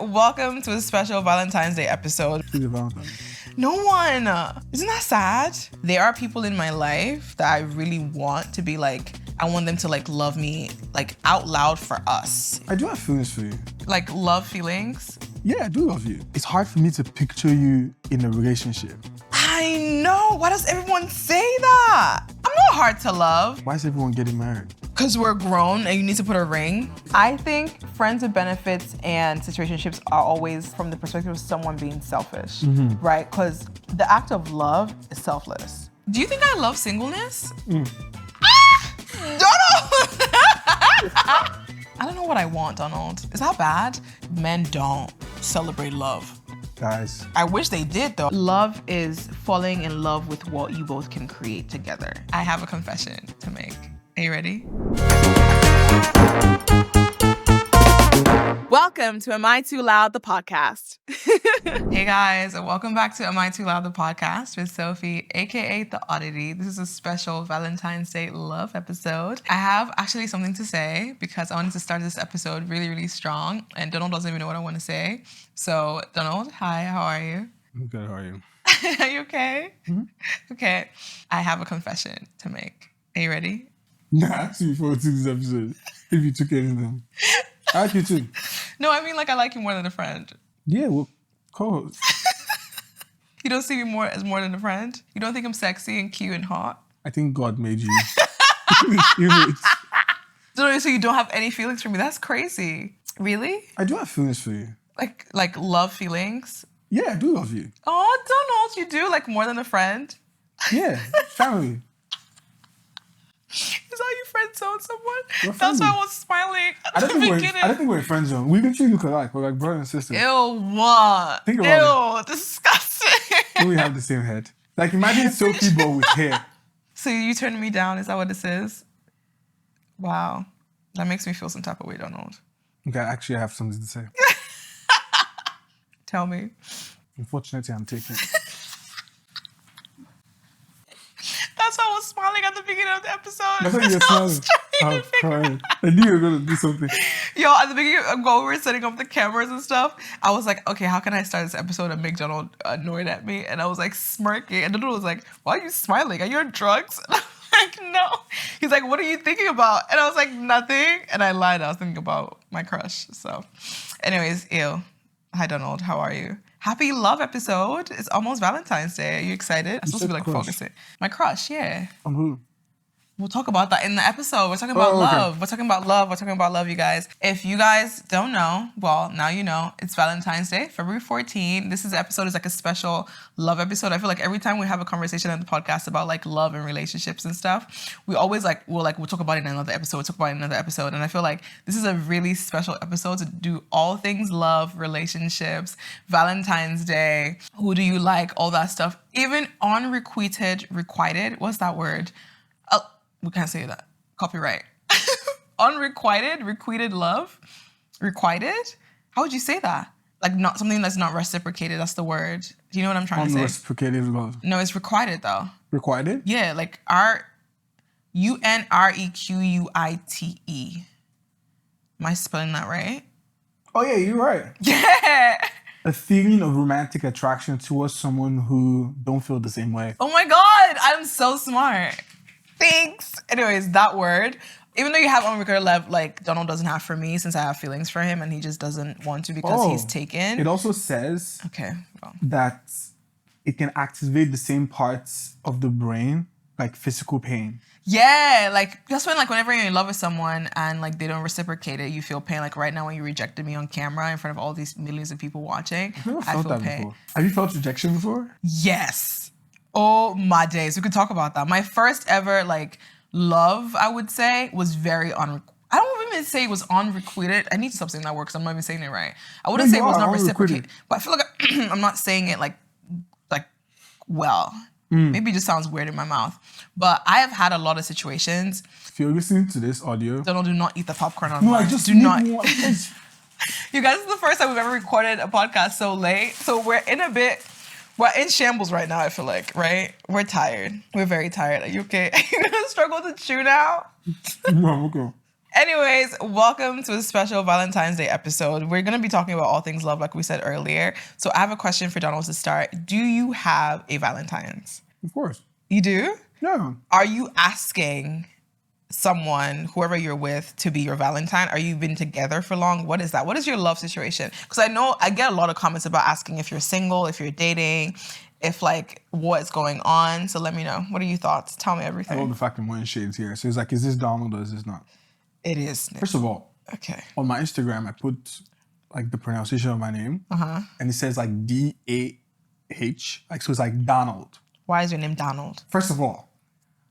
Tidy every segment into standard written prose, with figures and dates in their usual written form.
welcome to a special Valentine's Day episode. Who's your Valentine? No one. Isn't that sad? There are people in my life that I really want to be like, I want them to like love me like out loud for us. I do have feelings for you. Like love feelings. Yeah, I do love you. It's hard for me to picture you in a relationship. I know. Why does everyone say that? I'm not hard to love. Why is everyone getting married? Because we're grown and you need to put a ring. I think friends with benefits and situationships are always from the perspective of someone being selfish, right? Because the act of love is selfless. Do you think I love singleness? Donald! I don't know what I want, Donald. Is that bad? Men don't celebrate love. Guys. I wish they did though. Love is falling in love with what you both can create together. I have a confession to make. Are you ready? Welcome to Am I Too Loud, the podcast. Hey guys, welcome back to Am I Too Loud, the podcast with Sophie, aka the Odditty. This is a special Valentine's Day love episode. I have actually something to say because I wanted to start this episode really, really strong, and Donald doesn't even know what I want to say. So, Donald, hi, how are you? I'm good, how are you? Are you okay? Mm-hmm. Okay. I have a confession to make. Are you ready? Nah, actually, before we took this episode, if you took anything. I like you too. No, I mean like I like you more than a friend. Yeah, well, co-host. You don't see me as more than a friend? You don't think I'm sexy and cute and hot? I think God made you. So you don't have any feelings for me? That's crazy. Really? I do have feelings for you. Like love feelings? Yeah, I do love you. Oh, Donald, you do? Like more than a friend? Yeah, family. Is how you friend zone someone? We're That's why family. I was smiling at I don't the think beginning. we're in friend zone. We literally look alike. We're like brother and sister. Ew, what? Think about Ew, disgusting. And we have the same head. Like imagine Sophie but with hair. So you turning me down, is that what this is? Wow. That makes me feel some type of way, Donald. Okay, actually I have something to say. Tell me. Unfortunately, I'm taking it. That's why I was smiling at the beginning of the episode. I thought you were I smiling. was trying I to was figure crying. I knew you were going to do something. Yo, at the beginning, while we were setting up the cameras and stuff, I was like, okay, how can I start this episode and make Donald annoyed at me? And I was like smirking. And Donald was like, why are you smiling? Are you on drugs? And I'm like, no. He's like, what are you thinking about? And I was like, nothing. And I lied. I was thinking about my crush. So anyways, ew. Hi, Donald. How are you? Happy love episode. It's almost Valentine's Day. Are you excited? I'm supposed to be like crush. focusing. My crush, yeah. On who? We'll talk about that in the episode. We're talking about love. Okay. We're talking about love. We're talking about love, you guys. If you guys don't know, well, now you know. It's Valentine's Day, February 14. This episode is like a special love episode. I feel like every time we have a conversation on the podcast about like love and relationships and stuff, we always we'll talk about it in another episode. We'll talk about it in another episode. And I feel like this is a really special episode to do all things love, relationships, Valentine's Day, who do you like, all that stuff. Even unrequited, what's that word? We can't say that. Copyright. Requited love? Requited? How would you say that? Like not something that's not reciprocated, that's the word. Do you know what I'm trying to say? Unreciprocated love. No, it's requited though. Requited? Yeah, like UNREQUITE. Am I spelling that right? Oh yeah, you're right. Yeah. A feeling of romantic attraction towards someone who don't feel the same way. Oh my God, I'm so smart. Thanks. Anyways, that word, even though you have unrequited love, like Donald doesn't have for me since I have feelings for him and he just doesn't want to because he's taken. It also says well. that it can activate the same parts of the brain, like physical pain. Yeah, like that's when whenever you're in love with someone and like they don't reciprocate it, you feel pain. Like right now when you rejected me on camera in front of all these millions of people watching, I've never I felt feel that pain. before. Have you felt rejection before? Yes. Oh my days. We could talk about that. My first ever love, I would say, was very I don't even say it was unrequited. I need to stop saying that word because I'm not even saying it right. I wouldn't say it was not reciprocated, but I feel like I'm not saying it well. Maybe it just sounds weird in my mouth. But I have had a lot of situations. If you're listening to this audio, Donald, do not eat the popcorn on no, mine. I just do need not. one. You guys, this is the first time we've ever recorded a podcast so late. So we're in shambles right now, I feel like, right? We're tired. We're very tired. Are you okay? Are you gonna struggle to chew now? No, I'm okay. Anyways, welcome to a special Valentine's Day episode. We're going to be talking about all things love, like we said earlier. So I have a question for Donald to start. Do you have a Valentine's? Of course. You do? Yeah. Are you asking someone, whoever you're with, to be your Valentine? Are you been together for long? What is that? What is your love situation? Because I know I get a lot of comments about asking if you're single, if you're dating, if like what's going on. So let me know. What are your thoughts? Tell me everything. I love the fact I'm wearing shades here. So it's like, is this Donald or is this not? It is. First of all, Okay. on my Instagram, I put like the pronunciation of my name, and it says like D-A-H, like so it's like Donald. Why is your name Donald? First of all,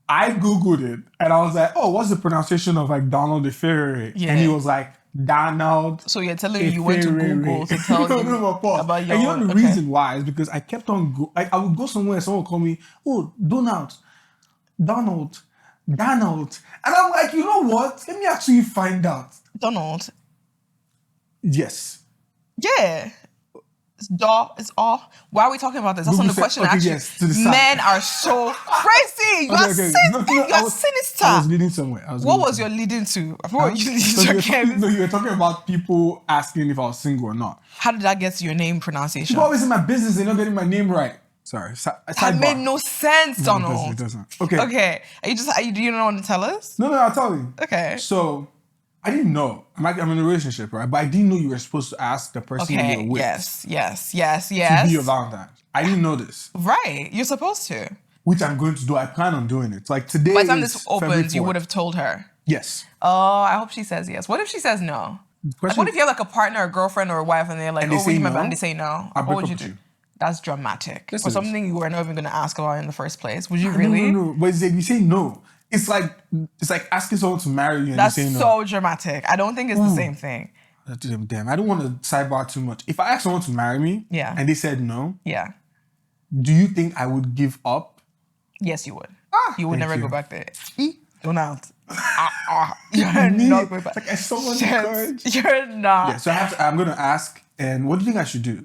I googled it and I was like, oh, what's the pronunciation of like Donald Efere? Yeah. And he was like Donald. So you're telling me you went to Google to tell you about your... And you know the reason why is because I kept on like I would go somewhere and someone would call me, oh, Donald. And I'm like, you know what? Let me actually find out. Donald. Yes. Yeah. It's all. Why are we talking about this? That's not the question. Okay, Actually, yes, to the side. men are so crazy. You're sinister. I was leading somewhere. What was your leading to? What were you leading to? You were talking about people asking if I was single or not. How did that get to your name pronunciation? People always in my business, they're not getting my name right. Sorry. That made no sense, Donald. It doesn't. Okay. Okay. Do you not want to tell us? No, I'll tell you. Okay. So, I didn't know. I'm in a relationship, right? But I didn't know you were supposed to ask the person you're with. Yes. To be your Valentine. I didn't know this. Right. You're supposed to. Which I'm going to do. I plan on doing it. Like today. By the time this opens, you would have told her. Yes. Oh, I hope she says yes. What if she says no? Like, what if you have like a partner, a girlfriend, or a wife, and they're like, would you remember? And they say no. What would you do? That's dramatic. For something you were not even going to ask about in the first place. Would you really? No. But you say no. It's like asking someone to marry you and That's you say no. so dramatic. I don't think it's the same thing. Damn, I don't want to sidebar too much. If I asked someone to marry me and they said no, do you think I would give up? Yes, you would. You would never go back there. Donald. You're not going back. Like I so much courage. You're not. Yeah, so I'm going to ask, and what do you think I should do?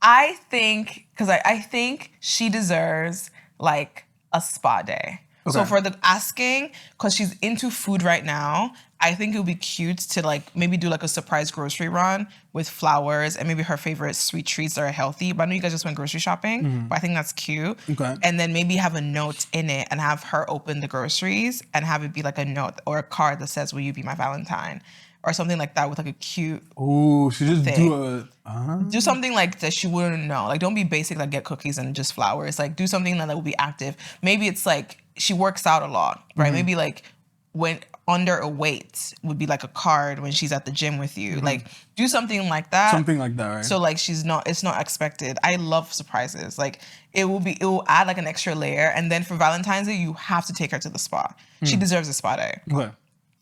I think, because I think she deserves like a spa day. Okay. So for the asking, because she's into food right now, I think it would be cute to like maybe do like a surprise grocery run with flowers and maybe her favorite sweet treats that are healthy. But I know you guys just went grocery shopping, but I think that's cute. Okay. And then maybe have a note in it and have her open the groceries and have it be like a note or a card that says, will you be my Valentine? Or something like that with like a cute she just thing. Do something like that she wouldn't know. Like don't be basic, like get cookies and just flowers. Like do something that will be active. Maybe it's like she works out a lot, right? Maybe like when under a weight would be like a card when she's at the gym with you. Like do something like that. Something like that, right? So like it's not expected. I love surprises. Like it will add like an extra layer. And then for Valentine's Day, you have to take her to the spa. She deserves a spa day. Okay.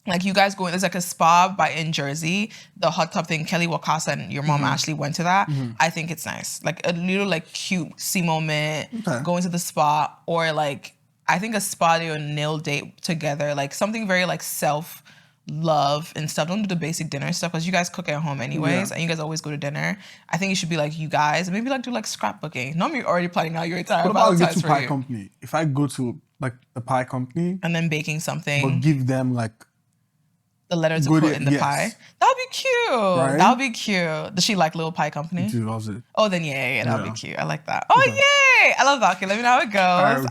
Like you guys there's like a spa in Jersey, the hot tub thing. Kelly Wakasa and your mom Ashley went to that. I think it's nice. Like a little like cutesy moment, going to the spa, or like I think a spa day or nail date together, like something very like self-love and stuff. Don't do the basic dinner stuff because you guys cook at home anyways, and you guys always go to dinner. I think it should be like you guys, and maybe like do like scrapbooking. Not me already planning out your entire Valentine's for pie you. company? If I go to like the pie company and then baking something, but give them like the letter to put in the pie. That would be cute. Right? That would be cute. Does she like Little Pie Company? She loves it. Oh, then yeah, that would be cute. I like that. Oh, yay! I love that. Okay, let me know how it goes.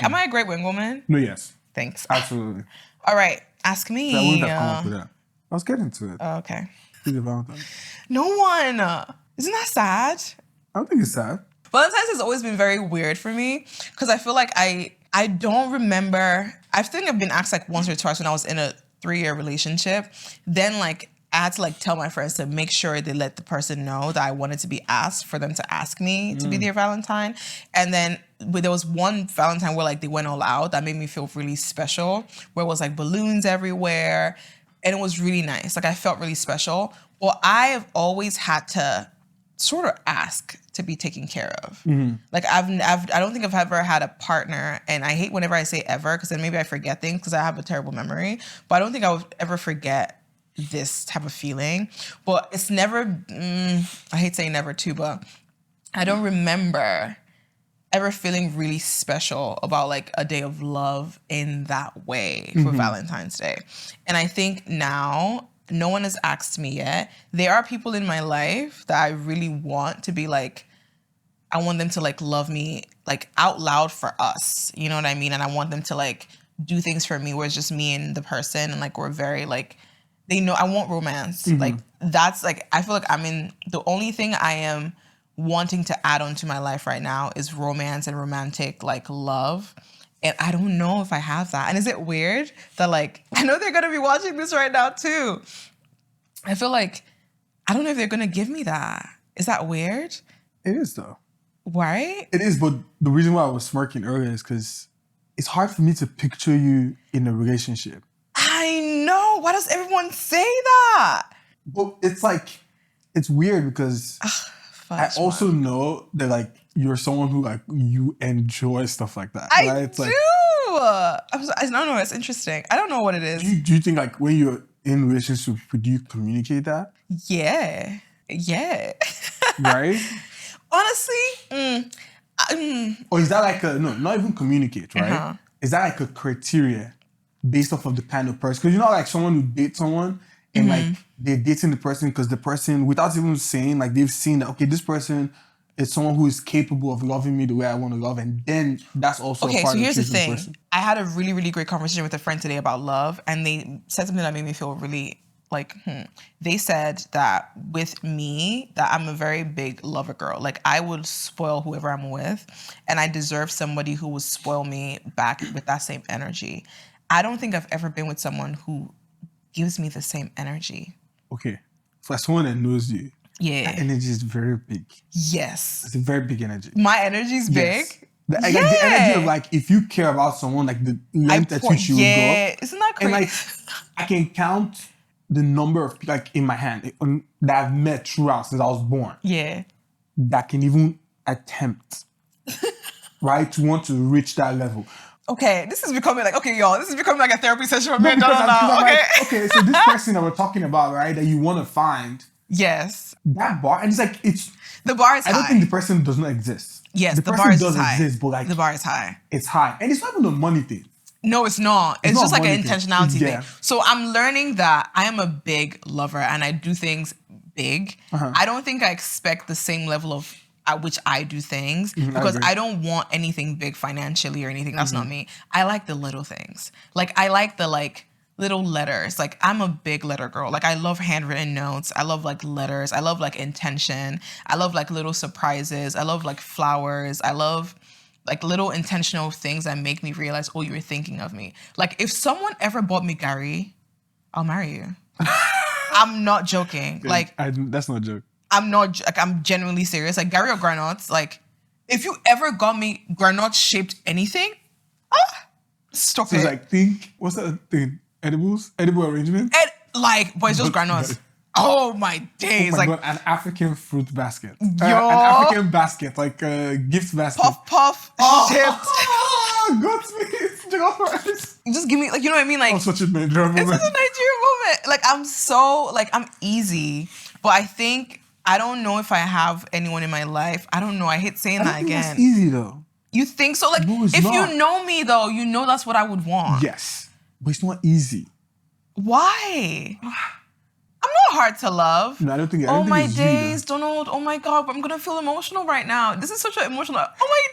Am I a great wing woman? No, yes. Thanks. Absolutely. All right, ask me. So I wouldn't have come up with that. I was getting to it. Oh, okay. Who's your Valentine? No one. Isn't that sad? I don't think it's sad. Valentine's has always been very weird for me because I feel like I don't remember. I think I've been asked like once or twice when I was in a 3-year relationship. Then like I had to like tell my friends to make sure they let the person know that I wanted to be asked for them to ask me to be their Valentine. And then there was one Valentine where like they went all out that made me feel really special, where it was like balloons everywhere and it was really nice. Like I felt really special. Well, I have always had to sort of ask to be taken care of. Like I don't think I've ever had a partner, and I hate whenever I say ever because then maybe I forget things because I have a terrible memory, but I don't think I would ever forget this type of feeling. But it's never, I hate saying never too, but I don't remember ever feeling really special about like a day of love in that way for Valentine's Day. And I think now no one has asked me yet. There are people in my life that I really want to be like, I want them to like love me like out loud for us. You know what I mean? And I want them to like do things for me where it's just me and the person and like we're very like, they know I want romance. Like that's like, I feel like the only thing I am wanting to add on to my life right now is romance and romantic like love. And I don't know if I have that. And is it weird that like, I know they're going to be watching this right now too. I feel like, I don't know if they're going to give me that. Is that weird? It is though. Right? It is, but the reason why I was smirking earlier is because it's hard for me to picture you in a relationship. I know. Why does everyone say that? Well, it's like, it's weird because I also know that like you're someone who like you enjoy stuff like that. I right? It's do. Like, I don't know. It's interesting. I don't know what it is. Do you think like when you're in relationship, do you communicate that? Yeah. Right? Honestly, or is that like not even communicate, right? Is that like a criteria based off of the kind of person? Because you know, like someone who dates someone and like they're dating the person because the person, without even saying, like they've seen that, okay, this person is someone who is capable of loving me the way I want to love, and then that's also a part so of here's the choosing thing. the person. I had a really, really great conversation with a friend today about love, and they said something that made me feel really like, They said that with me, that I'm a very big lover girl. Like I would spoil whoever I'm with, and I deserve somebody who would spoil me back with that same energy. I don't think I've ever been with someone who gives me the same energy. Okay. For someone that knows you, yeah, that energy is very big. Yes. It's a very big energy. My energy is big? Like the energy of like, if you care about someone, like the length at which you would go. Isn't that crazy? And like, I can count the number of people like in my hand that I've met throughout since I was born. Yeah. That can even attempt, right, to want to reach that level. Okay, this is becoming like, okay, y'all, this is becoming like a therapy session for me. Okay. Okay, so this person that we're talking about, right, that you want to find. Yes. That bar, and it's like, the bar is high. I don't think the person does not exist. Yes, the bar is does high. exist, but like the bar is high. It's high, and it's not even a money thing. No, it's not. It's just like an intentionality thing. So I'm learning that I am a big lover and I do things big. I don't think I expect the same level of at which I do things because I don't want anything big financially or anything. That's not me. I like the little things. Like I like the little letters. Like I'm a big letter girl. Like I love handwritten notes. I love like letters. I love like intention. I love like little surprises. I love like flowers. I love like little intentional things that make me realize, oh, you're thinking of me. Like if someone ever bought me Gary, I'll marry you. I'm not joking. That's not a joke. I'm not, like I'm genuinely serious. Like Gary or granuts, like if you ever got me granite shaped anything, stop it. So like what's that thing? Edible arrangement? But it's just granuts. Oh my days! Oh my God, an African fruit basket. An African basket, like a gift basket. Puff, chips. God's face. Just give me, like, you know what I mean? Like, such a Nigerian moment. It's such a Nigerian moment. Like, I'm easy. But I think, I don't know if I have anyone in my life. I don't know. I hate saying that again. It's easy though. You think so? Like, no, if not. You know me though, you know that's what I would want. Yes. But it's not easy. Why? I'm not hard to love. No, I don't think. Oh my days, Donald. Oh my God, I'm gonna feel emotional right now. This is such an emotional. Oh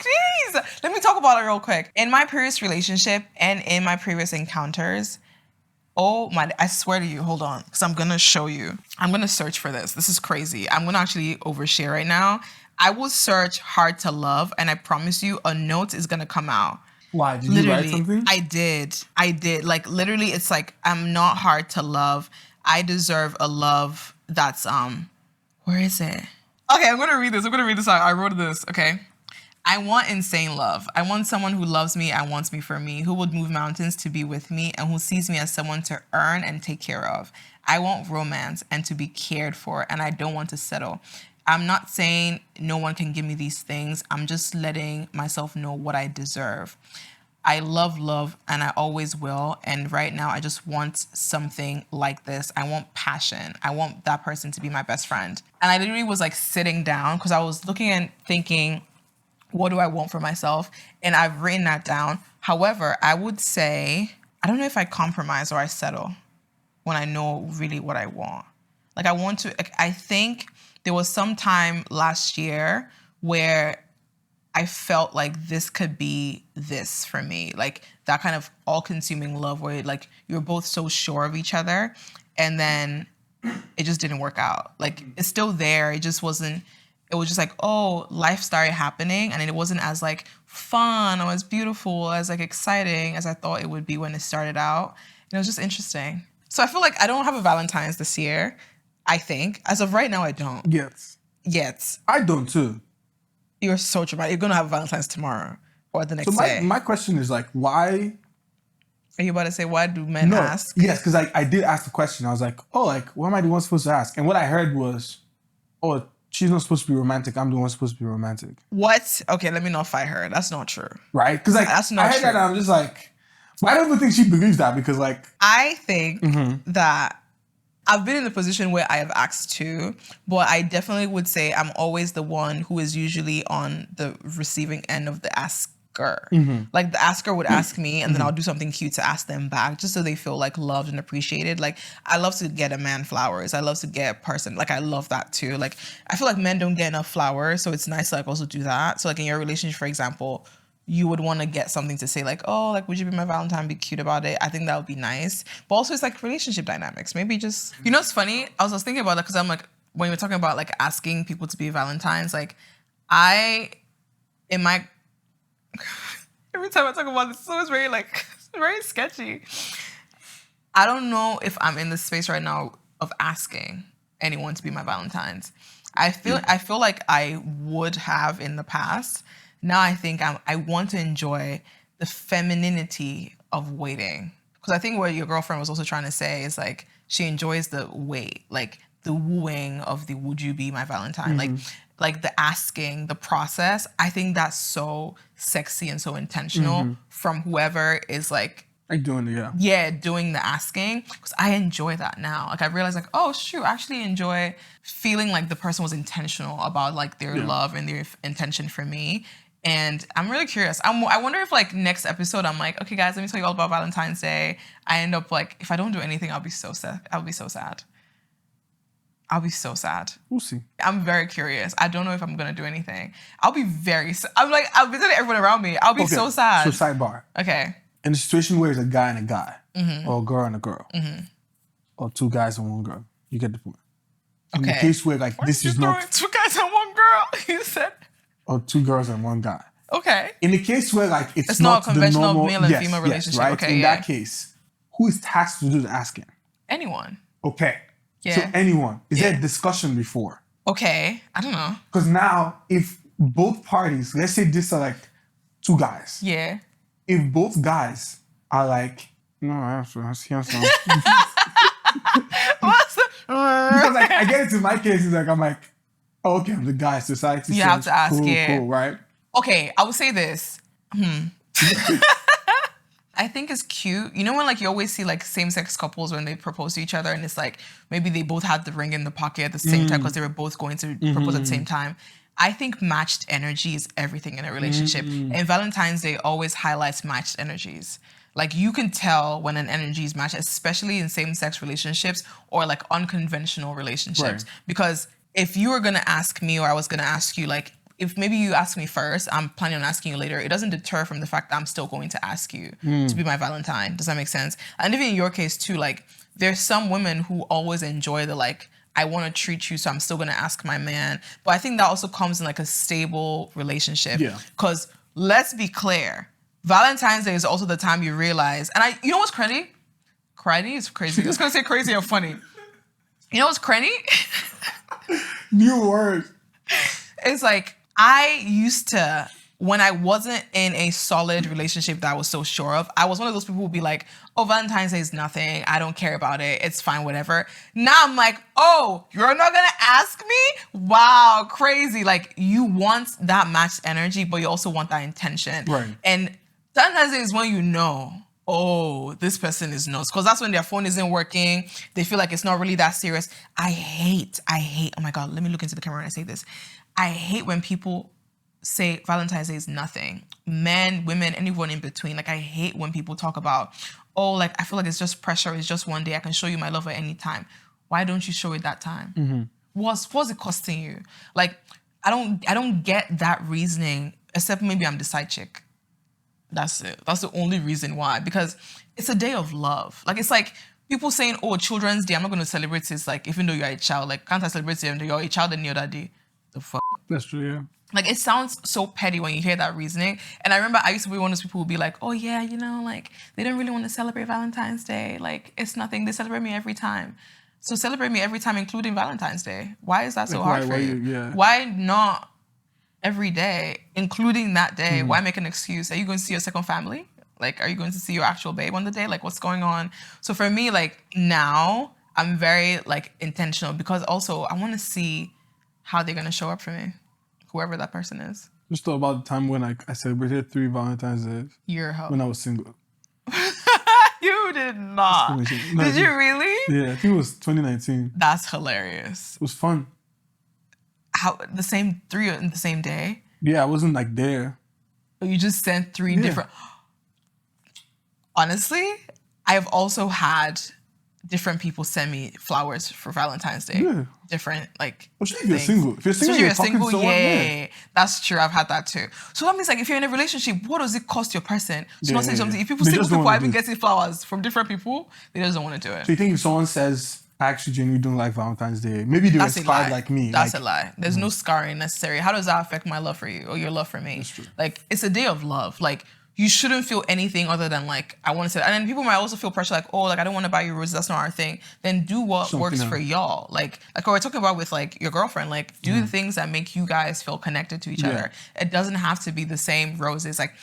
my days. Let me talk about it real quick. In my previous relationship and in my previous encounters, oh my! I swear to you. Hold on, because I'm gonna show you. I'm gonna search for this. This is crazy. I'm gonna actually overshare right now. I will search hard to love, and I promise you, a note is gonna come out. Why? Did you write something? I did. Like literally, it's like I'm not hard to love. I deserve a love that's, where is it? Okay, I'm gonna read this. I wrote this, okay? I want insane love. I want someone who loves me and wants me for me, who would move mountains to be with me, and who sees me as someone to earn and take care of. I want romance and to be cared for, and I don't want to settle. I'm not saying no one can give me these things. I'm just letting myself know what I deserve. I love love and I always will. And right now I just want something like this. I want passion. I want that person to be my best friend. And I literally was like sitting down because I was looking and thinking, what do I want for myself? And I've written that down. However, I would say, I don't know if I compromise or I settle when I know really what I want. Like I think there was some time last year where I felt like this could be this for me. Like that kind of all-consuming love where like you're both so sure of each other and then it just didn't work out. Like it's still there. It just wasn't, it was just like, oh, life started happening and it wasn't as like fun or as beautiful, as like exciting as I thought it would be when it started out. And it was just interesting. So I feel like I don't have a Valentine's this year, I think. As of right now, I don't. Yes. Yet. I don't too. You're so dramatic. You're going to have a Valentine's tomorrow or the next day. My question is like, why? Are you about to say, why do men ask? Yes, because I did ask the question. I was like, oh, like, what am I the one supposed to ask? And what I heard was, oh, she's not supposed to be romantic. I'm the one supposed to be romantic. What? Okay, let me not fight her. That's not true. Right? Because like, that's not I heard true. that and I'm just like, but I don't even think she believes that because like. I think that I've been in the position where I have asked too, but I definitely would say I'm always the one who is usually on the receiving end of the asker. Like the asker would ask me and then I'll do something cute to ask them back just so they feel like loved and appreciated. Like I love to get a man flowers. I love to get a person. Like I love that too. Like I feel like men don't get enough flowers. So it's nice to like also do that. So like in your relationship, for example, you would want to get something to say like, oh, like, would you be my Valentine? Be cute about it. I think that would be nice. But also it's like relationship dynamics. Maybe just, you know, it's funny. I was thinking about that because I'm like, when you're talking about like asking people to be Valentines, like every time I talk about this, it's always very like, very sketchy. I don't know if I'm in the space right now of asking anyone to be my Valentines. I feel like I would have in the past. Now I think I want to enjoy the femininity of waiting. Because I think what your girlfriend was also trying to say is like, she enjoys the wait, like the wooing of the would you be my Valentine? Like the asking, the process. I think that's so sexy and so intentional from whoever is like doing it, doing the asking. Because I enjoy that now. Like I realized like, oh shoot, I actually enjoy feeling like the person was intentional about like their love and their intention for me. And I'm really curious. I wonder if like next episode, I'm like, okay guys, let me tell you all about Valentine's Day. I end up like, if I don't do anything, I'll be so sad. I'll be so sad. We'll see. I'm very curious. I don't know if I'm going to do anything. I'll be I'm like, I'll be telling everyone around me. I'll be so sad. So sidebar. Okay. In a situation where it's a guy and a guy, or a girl and a girl, or two guys and one girl, you get the point. In the case where like this is not... Two guys and one girl, you said... Or two girls and one guy. Okay. In the case where like it's not a conventional the normal, male and female relationship. Right? Okay, in that case, who is tasked to do the asking? Anyone. Okay. Yeah. So anyone. Is there a discussion before? Okay. I don't know. Because now, if both parties, let's say this are like two guys. Yeah. If both guys are like, no, I see something. What's the... Because like I get into my case, it's like I'm like, oh, okay, I'm the guy. Society. You have to ask, cool, right? Okay, I would say this. I think it's cute. You know when like you always see like same-sex couples when they propose to each other and it's like maybe they both had the ring in the pocket at the same time because they were both going to propose at the same time. I think matched energy is everything in a relationship. And Valentine's Day always highlights matched energies. Like you can tell when an energy is matched, especially in same-sex relationships or like unconventional relationships. Right. Because if you were going to ask me or I was going to ask you, like, if maybe you ask me first, I'm planning on asking you later, it doesn't deter from the fact that I'm still going to ask you to be my Valentine. Does that make sense? And even in your case too, like, there's some women who always enjoy the, like, I want to treat you, so I'm still going to ask my man. But I think that also comes in, like, a stable relationship. Yeah. Because let's be clear, Valentine's Day is also the time you realize, and you know what's crazy? Crazy is crazy. I was going to say crazy or funny. You know what's crazy? New word. It's like, I used to, when I wasn't in a solid relationship that I was so sure of, I was one of those people who would be like, oh, Valentine's Day is nothing. I don't care about it. It's fine, whatever. Now I'm like, oh, you're not going to ask me? Wow, crazy. Like, you want that matched energy, but you also want that intention. Right. And Valentine's Day is when you know, oh, this person is nuts. Because that's when their phone isn't working. They feel like it's not really that serious. I hate, oh my God, let me look into the camera when I say this. I hate when people say Valentine's Day is nothing. Men, women, anyone in between. Like, I hate when people talk about, oh, like, I feel like it's just pressure. It's just one day. I can show you my love at any time. Why don't you show it that time? Mm-hmm. What's it costing you? Like, I don't get that reasoning, except maybe I'm the side chick. That's it. That's the only reason why. Because it's a day of love. Like, it's like people saying, oh, Children's Day, I'm not going to celebrate this. Like, even though you're a child, like, can't I celebrate it when you're a child any other day? The fuck? That's true, yeah. Like, it sounds so petty when you hear that reasoning. And I remember I used to be one of those people who would be like, oh, yeah, you know, like, they don't really want to celebrate Valentine's Day. Like, it's nothing. They celebrate me every time. So celebrate me every time, including Valentine's Day. Why is that so hard for you? Yeah. Why not every day, including that day? Why make an excuse? Are you going to see your second family? Like, are you going to see your actual babe on the day? Like, what's going on? So for me, like, now I'm very, like, intentional because also I want to see how they're going to show up for me, whoever that person is. Just thought about the time when I celebrated 3 Valentine's Days. Your help. When I was single. You did not. No, did you really? Yeah, I think it was 2019. That's hilarious. It was fun. How, the same 3 in the same day? Yeah, I wasn't like there. You just sent 3 different... Honestly, I've also had different people send me flowers for Valentine's Day. Yeah. Different, like, if you're single. If you're single, you're single, yeah. That's true. I've had that too. So that means, like, if you're in a relationship, what does it cost your person? So not saying something. If single people are even getting flowers from different people, they just don't want to do it. So you think if someone says, I actually genuinely don't like Valentine's Day, maybe they were scarred like me. That's a lie. There's no scarring necessary. How does that affect my love for you or your love for me? That's true. Like, it's a day of love. Like, you shouldn't feel anything other than, like, I want to say that. And then people might also feel pressure, like, oh, like, I don't want to buy you roses. That's not our thing. Then do what works for y'all. Like what we're talking about with, like, your girlfriend. Like, do the things that make you guys feel connected to each other. It doesn't have to be the same roses. Like,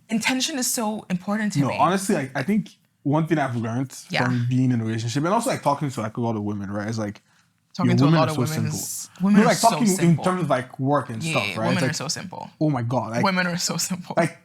intention is so important to me. No, honestly, like, I think one thing I've learned from being in a relationship and also, like, talking to, like, a lot of women, right? Is, like, talking to a lot of women women are like, so talking simple. In terms of, like, work and stuff, right? Women are so simple. Oh, my God. Like, women are so simple. Like,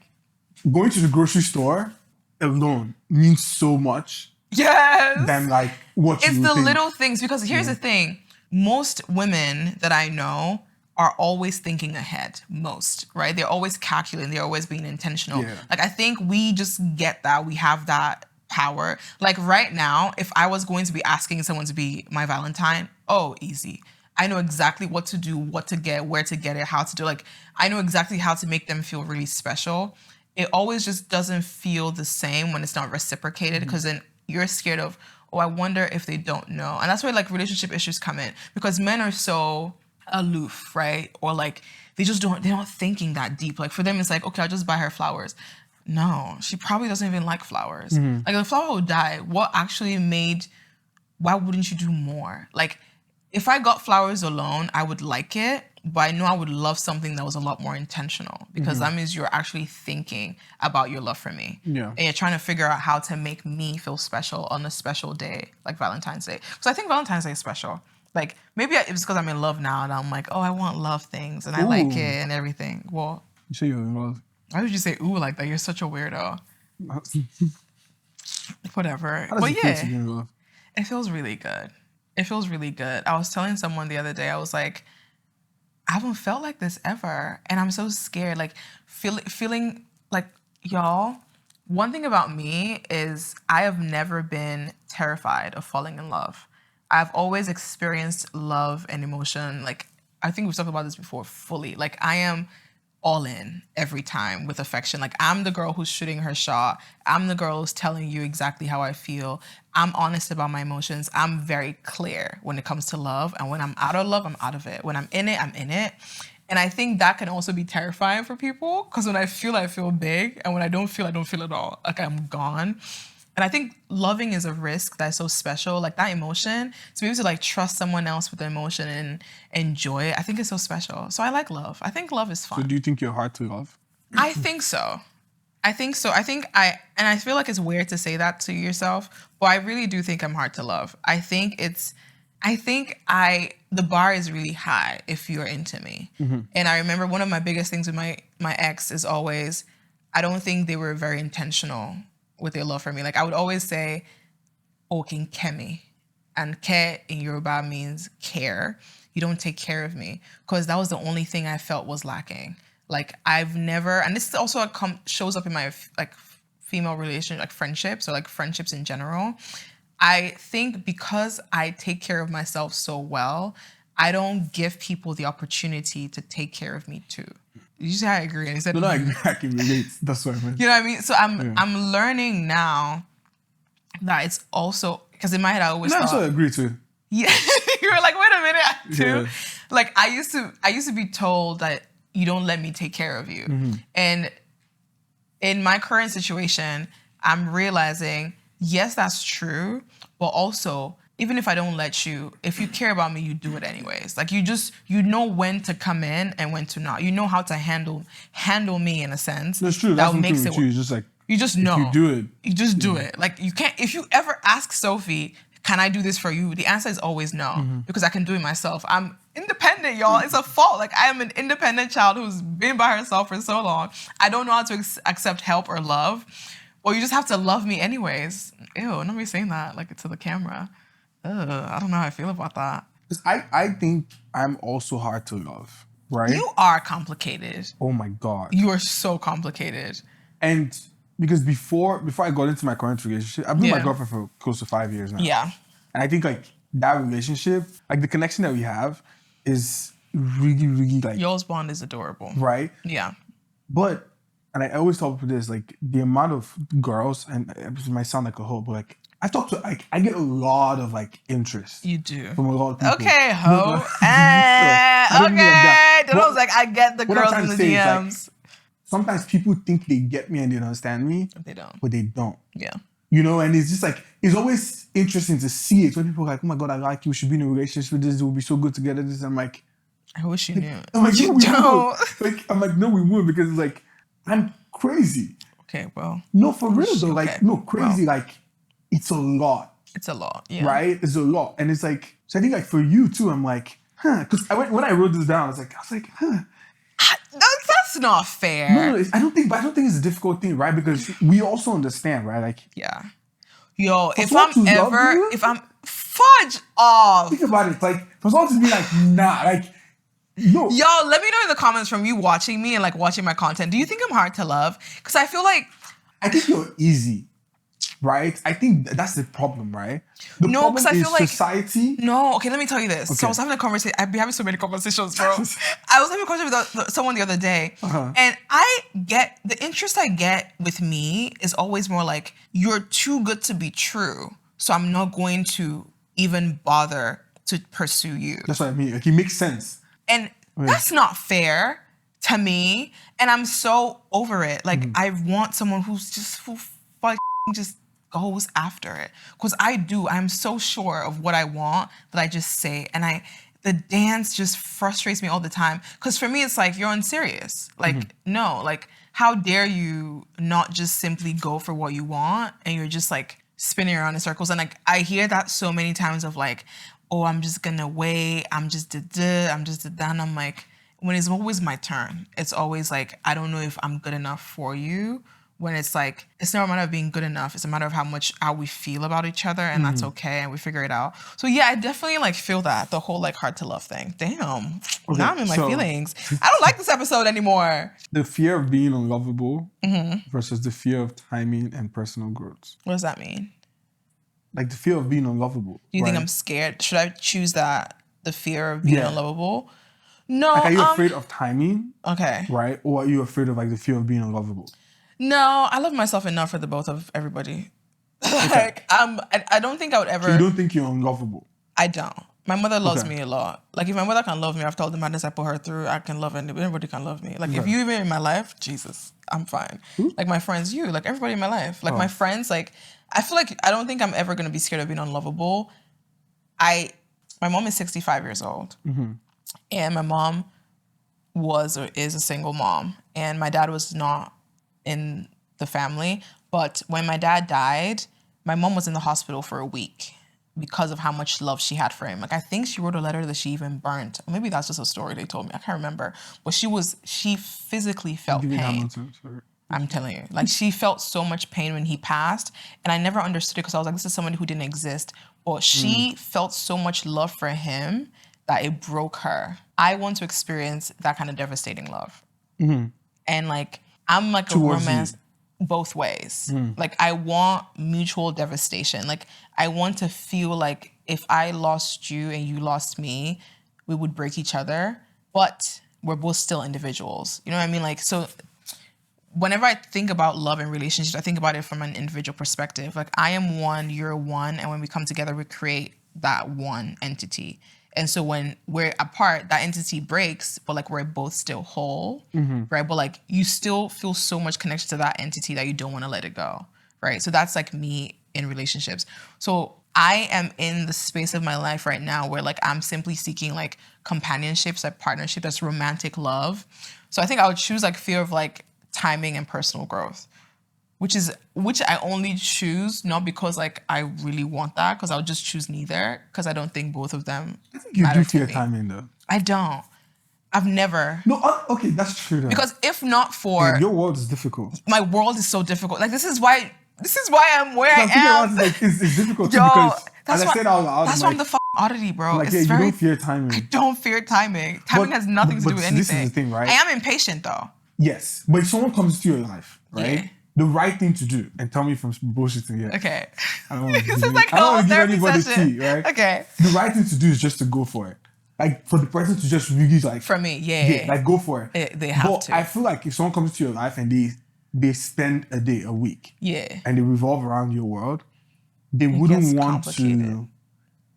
going to the grocery store alone means so much. Yes. Than, like, what you It's the think. little things. Because here's the thing. Most women that I know are always thinking ahead. Most, right? They're always calculating. They're always being intentional. Yeah. Like, I think we just get that. We have that power. Like, right now, if I was going to be asking someone to be my Valentine, oh, easy. I know exactly what to do, what to get, where to get it, how to do it. Like, I know exactly how to make them feel really special. It always just doesn't feel the same when it's not reciprocated because then you're scared of, oh, I wonder if they don't know. And that's where, like, relationship issues come in because men are so aloof, right? Or, like, they're not thinking that deep. Like, for them, it's like, okay, I'll just buy her flowers. No, she probably doesn't even like flowers. Like, the flower will die. Why wouldn't you do more? Like, if I got flowers alone, I would like it, but I know I would love something that was a lot more intentional because that means you're actually thinking about your love for me. Yeah. And you're trying to figure out how to make me feel special on a special day, like Valentine's Day. Because I think Valentine's Day is special. Like, maybe it's because I'm in love now and I'm like, oh, I want love things and I like it and everything. Well, you say you're in love. Why would you say ooh like that? You're such a weirdo. Whatever. How does it feel to be in love? It feels really good. It feels really good. I was telling someone the other day, I was like, I haven't felt like this ever. And I'm so scared. Like, feeling like, y'all, one thing about me is I have never been terrified of falling in love. I've always experienced love and emotion. Like, I think we've talked about this before fully. Like, I am all in every time with affection. Like, I'm the girl who's shooting her shot. I'm the girl who's telling you exactly how I feel. I'm honest about my emotions. I'm very clear when it comes to love. And when I'm out of love, I'm out of it. When I'm in it, I'm in it. And I think that can also be terrifying for people because when I feel big. And when I don't feel at all. Like, I'm gone. And I think loving is a risk that's so special. Like, that emotion, to be able to, like, trust someone else with the emotion and enjoy it, I think it's so special. So I like love. I think love is fun. So do you think you're hard to love? I think so. I feel like it's weird to say that to yourself, but I really do think I'm hard to love. I think the bar is really high if you're into me. Mm-hmm. And I remember one of my biggest things with my ex is always, I don't think they were very intentional with their love for me. Like, I would always say, oh, kin kemi. And ke in Yoruba means care. You don't take care of me. Because that was the only thing I felt was lacking. Like I've never, and this also shows up in my like female relation, like friendships or like friendships in general. I think because I take care of myself so well, I don't give people the opportunity to take care of me too. You see how I agree? And he said, No, I can relate. That's what I meant. You know what I mean? So I'm learning now that it's also, because in my head I always thought. I also agree too. Yeah. You were like, wait a minute too. Yeah. Like I used to be told that you don't let me take care of you. Mm-hmm. And in my current situation, I'm realizing, yes, that's true. But also, even if I don't let you, if you care about me, you do it anyways. Like you know when to come in and when to not. You know how to handle me in a sense. That's true. That's what makes it. It's just like you just know. If you do it. You just do it. Like you can't. If you ever ask Sophie, "Can I do this for you?" The answer is always no, because I can do it myself. I'm independent, y'all. It's a fault. Like I am an independent child who's been by herself for so long. I don't know how to accept help or love. Or you just have to love me anyways. Ew, nobody saying that like to the camera. I don't know how I feel about that. I think I'm also hard to love, right? You are complicated. Oh my God. You are so complicated. And because before I got into my current relationship, I've been with my girlfriend for close to 5 years now. Yeah. And I think like that relationship, like the connection that we have is really, really like... Y'all's bond is adorable. Right? Yeah. But, and I always talk about this, like the amount of girls, and it might sound like a hoe, but like I talk to, like I get a lot of like interest. You do. From a lot of people. Okay, hoe. Okay. Then I was like, I get the girls in the DMs. Sometimes people think they get me and they don't understand me. They don't. But they don't. Yeah. You know, and it's just like, it's always interesting to see it when people are like, oh my God, I like you, we should be in a relationship with this, we'll be so good together. This, I'm like, I wish you knew. I'm like, you no, we don't. won't. Like, I'm like, no, we won't, because it's like, I'm crazy. Okay, well. No, for real though. Okay. Like, no, crazy, well, like, it's a lot. It's a lot, yeah. Right? It's a lot. And it's like, so I think like for you too, I'm like, because when I wrote this down, I was like, That's not fair. No, I don't think it's a difficult thing, right? Because we also understand, right? Like, yeah. Yo, if I'm fudge off. Think about it. Like, for someone to be like, nah, like, no. Yo, let me know in the comments from you watching me and like watching my content. Do you think I'm hard to love? Because I feel like... I think you're easy. Right? I think that's the problem, right? No, because I feel like society. No, okay, let me tell you this. Okay. So I was having a conversation. I've been having so many conversations, bro. I was having a conversation with someone the other day, and I get the interest I get with me is always more like, you're too good to be true, so I'm not going to even bother to pursue you. That's what I mean. Like, it makes sense, and that's not fair to me. And I'm so over it. Like I want someone who's just just goes after it, because I'm so sure of what I want that I just say, and the dance just frustrates me all the time, because for me it's like, you're unserious. Like no, like how dare you not just simply go for what you want, and you're just like spinning around in circles. And like I hear that so many times of like, oh, I'm just gonna wait, I'm just and I'm like, when it's always my turn, it's always like, I don't know if I'm good enough for you. When it's like, it's not a matter of being good enough. It's a matter of how we feel about each other, and that's okay, and we figure it out. So yeah, I definitely like feel that, the whole like hard to love thing. Damn, now I'm in my feelings. I don't like this episode anymore. The fear of being unlovable versus the fear of timing and personal growth. What does that mean? Like the fear of being unlovable. Do you think I'm scared? Should I choose that? The fear of being unlovable? No. Like, are you afraid of timing? Okay. Right? Or are you afraid of like the fear of being unlovable? No, I love myself enough for the both of everybody. Like, I don't think I would ever... So you don't think you're unlovable? I don't. My mother loves me a lot. Like, if my mother can love me after all the madness I put her through, I can love anybody. Everybody can love me. Like, if you even in my life, Jesus, I'm fine. Like, my friends, like, everybody in my life. Like, my friends, like, I feel like I don't think I'm ever going to be scared of being unlovable. My mom is 65 years old. And my mom was or is a single mom. And my dad was not in the family, but when my dad died, my mom was in the hospital for a week because of how much love she had for him. Like, I think she wrote a letter that she even burnt. Maybe that's just a story they told me. I can't remember. But she physically felt pain. I'm telling you. Like, she felt so much pain when he passed, and I never understood it, because I was like, this is somebody who didn't exist. But she felt so much love for him that it broke her. I want to experience that kind of devastating love. And like, I'm like Towards a romance both ways. Like, I want mutual devastation. Like, I want to feel like if I lost you and you lost me, we would break each other, but we're both still individuals. You know what I mean? Like, so whenever I think about love and relationships, I think about it from an individual perspective. Like, I am one, you're one, and when we come together, we create that one entity. And so when we're apart, that entity breaks, but like we're both still whole, right? But like you still feel so much connection to that entity that you don't want to let it go, right? So that's like me in relationships. So I am in the space of my life right now where like I'm simply seeking like companionships, like partnership, that's romantic love. So I think I would choose like fear of like timing and personal growth, which I only choose not because like I really want that, because I would just choose neither, because I don't think both of them You matter do to fear me. timing though. I don't. I've never. No, okay, that's true though. Because if not for your world is difficult. my world is so difficult. Like this is why I'm where I am. Like, it's difficult too Yo, because that's as why, I said out loud, that's why I'm the oddity, bro. like, It's yeah, very, you don't fear timing. I don't fear timing. Timing has nothing to do with anything. This is the thing, right? I am impatient though. Yes, but if someone comes into your life, right? Yeah. The right thing to do, and tell me from bullshitting here. Okay. I don't want to This give, is like I don't want to give therapy anybody session. tea, right? Okay. The right thing to do is just to go for it. Like, for the person to just really, like... For me, yeah. Like, go for it. They have but to. I feel like if someone comes into your life and they spend a day, a week, Yeah. and they revolve around your world, they wouldn't want to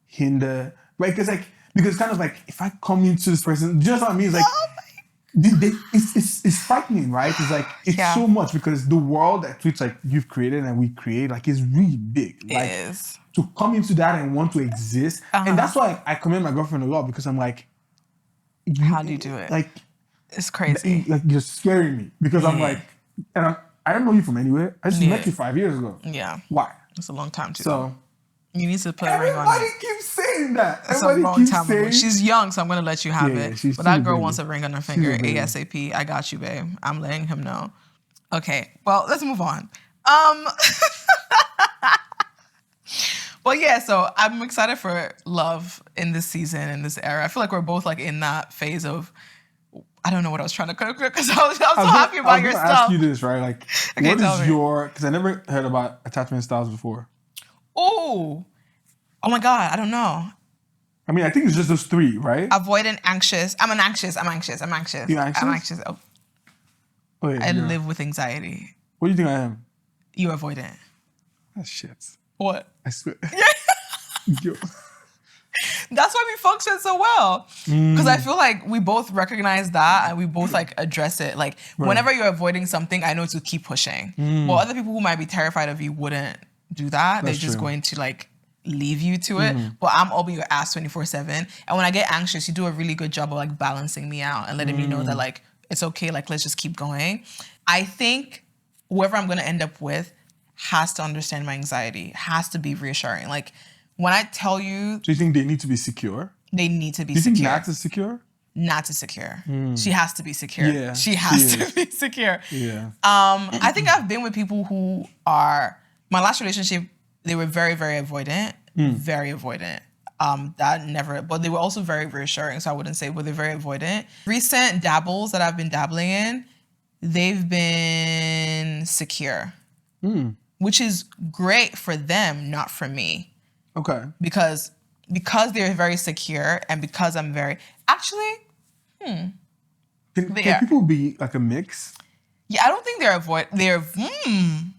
hinder... Right? Because it's kind of like, if I come into this person... Do you know what I mean? It's like... It's frightening, right? It's like, it's so much, because the world that which like you've created and we create, like, is really big. Like, It is. to come into that and want to exist. And that's why I commend my girlfriend a lot, because I'm like, how do you do it? Like, it's crazy. Like, you're scaring me, because I'm like, and I don't know you from anywhere. I just met you 5 years ago. Yeah. Why? It's a long time too. So you need to put a ring on it. Everybody keeps saying that. It's a long time ago. She's young, so I'm gonna let you have it. She's but that girl baby. wants a ring on her finger ASAP. I got you, babe. I'm letting him know. Okay, well, let's move on. Well, yeah, so I'm excited for love in this season, in this era. I feel like we're both like in that phase of, I don't know what I was trying to cook, because I was so happy about your stuff. I ask you this, right? Like, okay, what is your, because I never heard about attachment styles before. Oh my God, I don't know. I mean, I think it's just those three, right? Avoidant, anxious. I'm anxious. You're anxious? I'm anxious. Oh, I live with anxiety. What do you think I am? You're avoidant. That's shit. What? I swear. Yo. That's why we function so well. Because I feel like we both recognize that and we both like address it. Like whenever you're avoiding something, I know to keep pushing. Well, other people who might be terrified of you wouldn't do that. They're just going to like leave you to it. But I'm open your ass 24/7. And when I get anxious, you do a really good job of like balancing me out and letting me know that like it's okay, like let's just keep going. I think whoever I'm gonna end up with has to understand my anxiety, has to be reassuring. Like when I tell you... Do you think they need to be secure? They need to be secure. Do you think Nat is secure? Nat is secure. She has to be secure. Yeah, she has to be secure. Yeah. I think I've been with people who are... My last relationship, they were very, very avoidant. Very avoidant. That never... But they were also very reassuring, so I wouldn't say, but they're very avoidant. Recent dabbles that I've been dabbling in, they've been secure. Which is great for them, not for me. Okay. Because they're very secure and because I'm very... Actually, Can people be like a mix? Yeah, I don't think they're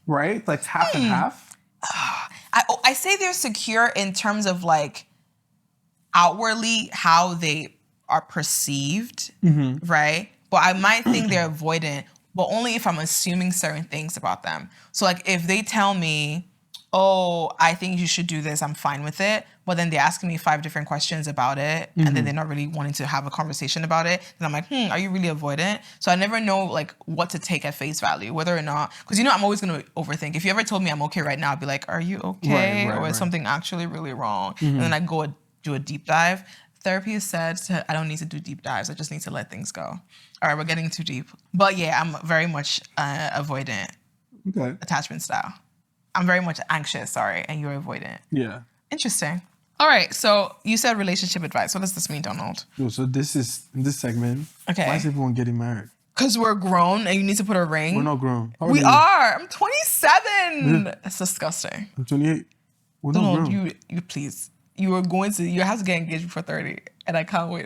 right? Like half and half? I say they're secure in terms of like outwardly how they are perceived, right? But I might think they're avoidant, but only if I'm assuming certain things about them. So like if they tell me, oh, I think you should do this, I'm fine with it. But then they're asking me 5 different questions about it. And then they're not really wanting to have a conversation about it. And I'm like, are you really avoidant? So I never know like what to take at face value, whether or not, because you know, I'm always going to overthink. If you ever told me I'm okay right now, I'd be like, are you okay? Or is something actually really wrong? And then I go do a deep dive. Therapy has said I don't need to do deep dives. I just need to let things go. All right, we're getting too deep. But yeah, I'm very much avoidant attachment style. I'm very much anxious, and you're avoidant. Yeah. Interesting. All right, so you said relationship advice. What does this mean, Donald? So this segment, why is everyone getting married? Because we're grown and you need to put a ring. We're not grown. How old We are you? are. I'm 27. That's disgusting. I'm 28. We're not grown. You please. You have to get engaged before 30, and I can't wait.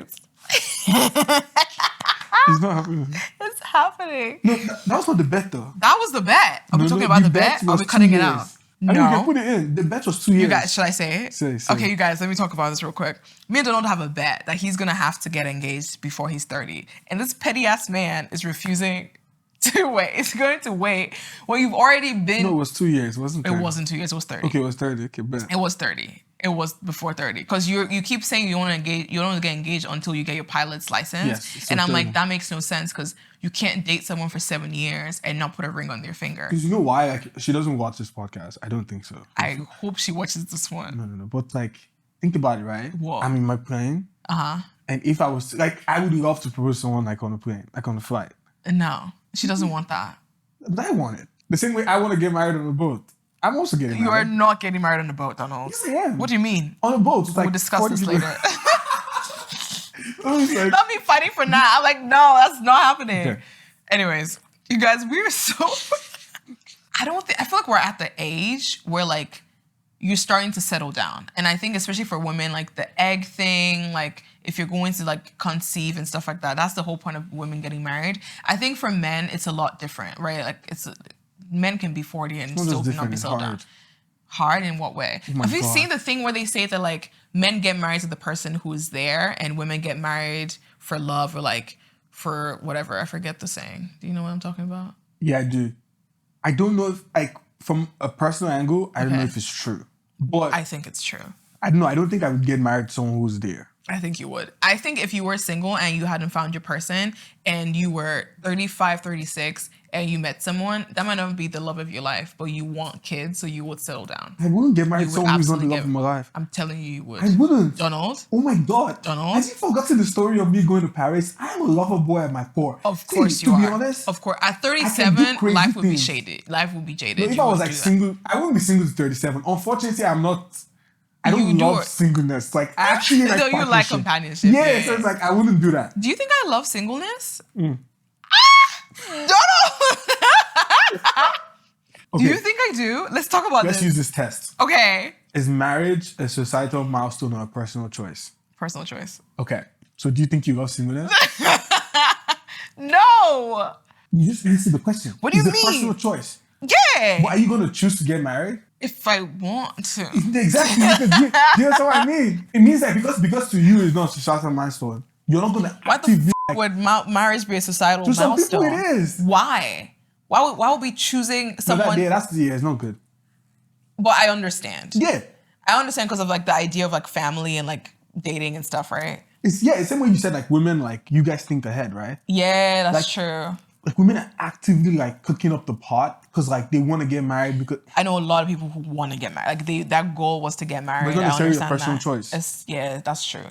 It's not happening. It's happening. No, that was not the bet though. That was the bet. Are we talking about the bet? Or are we cutting it out? I mean, you can put it in. The bet was 2 years. You guys, should I say it? Say. Okay, you guys, let me talk about this real quick. Me and Donald have a bet that he's gonna have to get engaged before he's 30. And this petty ass man is refusing to wait. He's going to wait. Well, you've already been. No, it was 2 years. It wasn't 30. It wasn't 2 years, it was 30. Okay, it was 30. Okay, bet. It was 30. It was before 30. Because you keep saying you don't get engaged until you get your pilot's license. Yes, and I'm 30. like, that makes no sense because you can't date someone for 7 years and not put a ring on their finger. Because you know why? Like, she doesn't watch this podcast. I don't think so. I hope she watches this one. No. But like, think about it, right? What? I'm in my plane. And if I was like, I would love to propose to someone like on a plane, like on a flight. No, she doesn't want that. But I want it. The same way I want to get married on a boat. I'm also getting married. You are not getting married on a boat, Donald. Yes, I am. What do you mean? On a boat. It's like we'll discuss 40 this people. later. Like, Not me fighting for that. I'm like, no, that's not happening. Okay. Anyways, you guys, we're so... I feel like we're at the age where like you're starting to settle down. And I think especially for women, like the egg thing, like if you're going to like conceive and stuff like that, that's the whole point of women getting married. I think for men, it's a lot different, right? Like men can be 40 and still not be settled down. Hard in what way? Have you seen the thing where they say that like men get married to the person who is there and women get married for love or like for whatever? I forget the saying. Do you know what I'm talking about? Yeah, I do. I don't know if like from a personal angle, I don't know if it's true. But I think it's true. I don't know. I don't think I would get married to someone who's there. I think you would. I think if you were single and you hadn't found your person and you were 35, 36 and you met someone, that might not be the love of your life, but you want kids, so you would settle down. I wouldn't get married to someone who's not the love of my life. I'm telling you, you would. I wouldn't. Donald? Oh my God. Donald? Have you forgotten the story of me going to Paris? I'm a lover boy at my core. Of course you are. To be honest. Of course. At 37, life would be shaded. Life would be jaded. No, if I was like single, I wouldn't be single to 37. Unfortunately, I'm not. I don't love singleness. Like, I actually like you like companionship. Yeah, so it's like, I wouldn't do that. Do you think I love singleness? Donald! Okay. Do you think I do? Let's talk about this. Let's use this test. Okay. Is marriage a societal milestone or a personal choice? Personal choice. Okay. So do you think you love singleness? No! You just answered the question. What do you mean? It's a personal choice. Yeah! But are you going to choose to get married? If I want to. Exactly. You know what I mean? It means that because to you it's not a societal milestone, you're not going to actively... would marriage be a societal milestone? To some milestone? people it is. Why? Why would we choosing someone... It's not good. But I understand. Yeah. I understand because of like the idea of like family and like dating and stuff, right? It's the same way you said like women, like you guys think ahead, right? Yeah, that's true. Like women are actively like cooking up the pot because like they want to get married because... I know a lot of people who want to get married. Like that goal was to get married. But it's not necessarily a personal choice. That's true.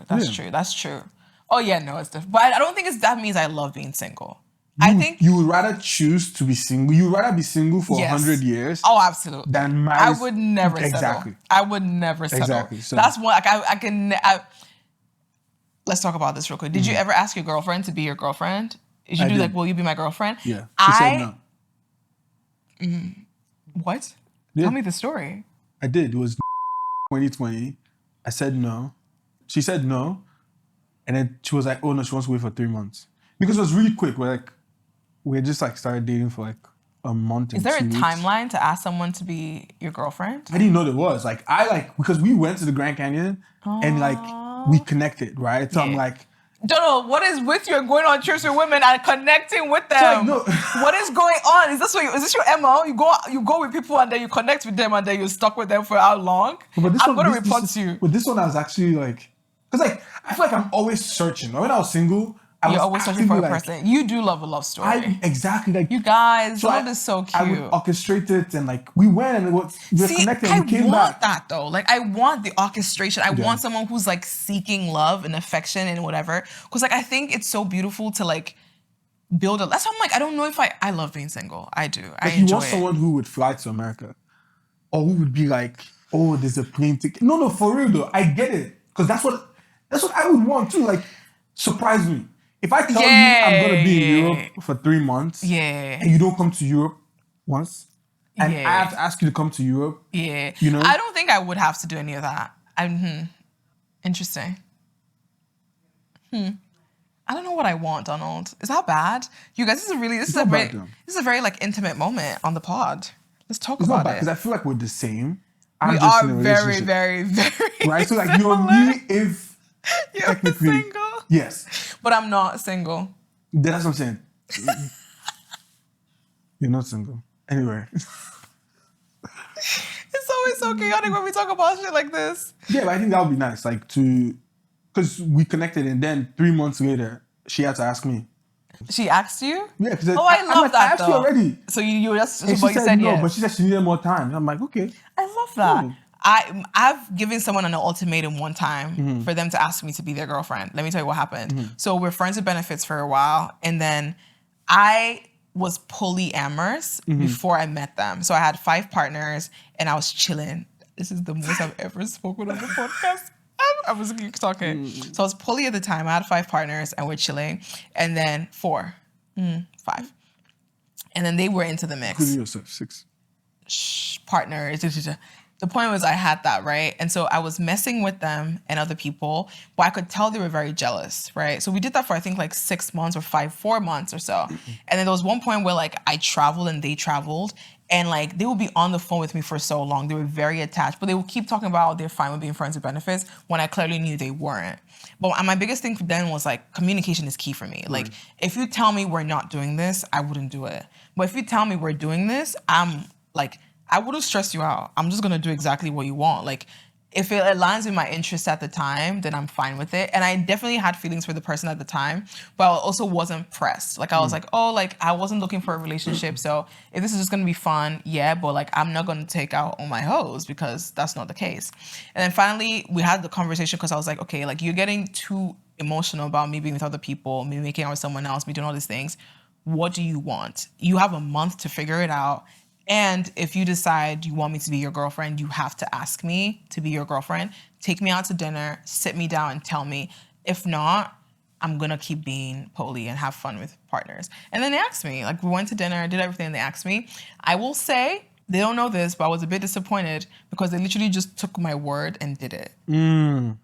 That's true. Oh yeah, no, it's different. But I don't think that means I love being single. I think you would rather choose to be single. You would rather be single for 100 years. Oh, absolutely. Than marry. I would never settle. Exactly. I would never settle. Exactly. So that's one. Like let's talk about this real quick. Did you ever ask your girlfriend to be your girlfriend? Did you like, will you be my girlfriend? Yeah. She said no. What? Yeah. Tell me the story. I did. It was 2020. I said no. She said no. And then she was like, oh no, she wants to wait for 3 months. Because it was really quick. We just like started dating for like a month and 2 weeks. Is there a timeline to ask someone to be your girlfriend? I didn't know there was. Because we went to the Grand Canyon and like we connected, right? So I'm like, don't know what is with you going on trips with women and connecting with them. No. What is going on? Is this your MO? You go with people and then you connect with them and then you're stuck with them for how long? I'm gonna report to you. But this one I was actually like, because like I feel like I'm always searching. When I was single, You're always searching for a person. You do love a love story. Exactly. Like you guys, love is so cute. I would orchestrate it and like we went and we were connected and we came back. I want that though. Like I want the orchestration. I want someone who's like seeking love and affection and whatever. Because like I think it's so beautiful to like build a... That's why I'm like, I don't know if I love being single. I do. I enjoy it. You want someone who would fly to America. Or who would be like, oh, there's a plane ticket. No, for real though. I get it. Because that's what I would want too. Like, surprise me. If I tell you I'm gonna be in Europe for 3 months, and you don't come to Europe once, and I have to ask you to come to Europe, you know, I don't think I would have to do any of that. Interesting. I don't know what I want, Donald. Is that bad? You guys, this is a very like intimate moment on the pod. Let's talk it's about not bad it. because I feel like we're the same. We are very, very, very right. So like you're me if you're technically single. Yes, but I'm not single. That's what I'm saying. You're not single. Anyway. It's always so chaotic when we talk about shit like this. Yeah, but I think that would be nice, like because we connected and then 3 months later, she had to ask me. She asked you? Yeah, because I love that. I asked you already. So you just, and but she you said no, yes. but she said she needed more time. And I'm like, okay. I love that. Cool. I've given someone an ultimatum one time for them to ask me to be their girlfriend. Let me tell you what happened. So we're friends with benefits for a while, and then I was polyamorous before I met them. So I had 5 partners, and I was chilling. This is the most I've ever spoken on the podcast. I was talking. So I was poly at the time. I had 5 partners, and we're chilling. And then 5. And then they were into the mix. Including yourself, 6. Partners. The point was I had that, right? And so I was messing with them and other people, but I could tell they were very jealous, right? So we did that for I think like 6 months or 4 months or so. And then there was one point where like I traveled and they traveled, and like they would be on the phone with me for so long. They were very attached, but they would keep talking about they're fine with being friends with benefits when I clearly knew they weren't. But my biggest thing then was like communication is key for me. Like if you tell me we're not doing this, I wouldn't do it. But if you tell me we're doing this, I'm like, I wouldn't stress you out. I'm just gonna do exactly what you want. Like, if it aligns with my interests at the time, then I'm fine with it. And I definitely had feelings for the person at the time, but I also wasn't pressed. Like, I was like, oh, like, I wasn't looking for a relationship. So if this is just gonna be fun, yeah, but like, I'm not gonna take out all my hoes because that's not the case. And then finally, we had the conversation because I was like, okay, like, you're getting too emotional about me being with other people, me making out with someone else, me doing all these things. What do you want? You have a month to figure it out. And if you decide you want me to be your girlfriend, you have to ask me to be your girlfriend. Take me out to dinner, sit me down and tell me. If not, I'm gonna keep being poly and have fun with partners. And then they asked me, like we went to dinner, did everything, and they asked me. I will say, they don't know this, but I was a bit disappointed because they literally just took my word and did it. And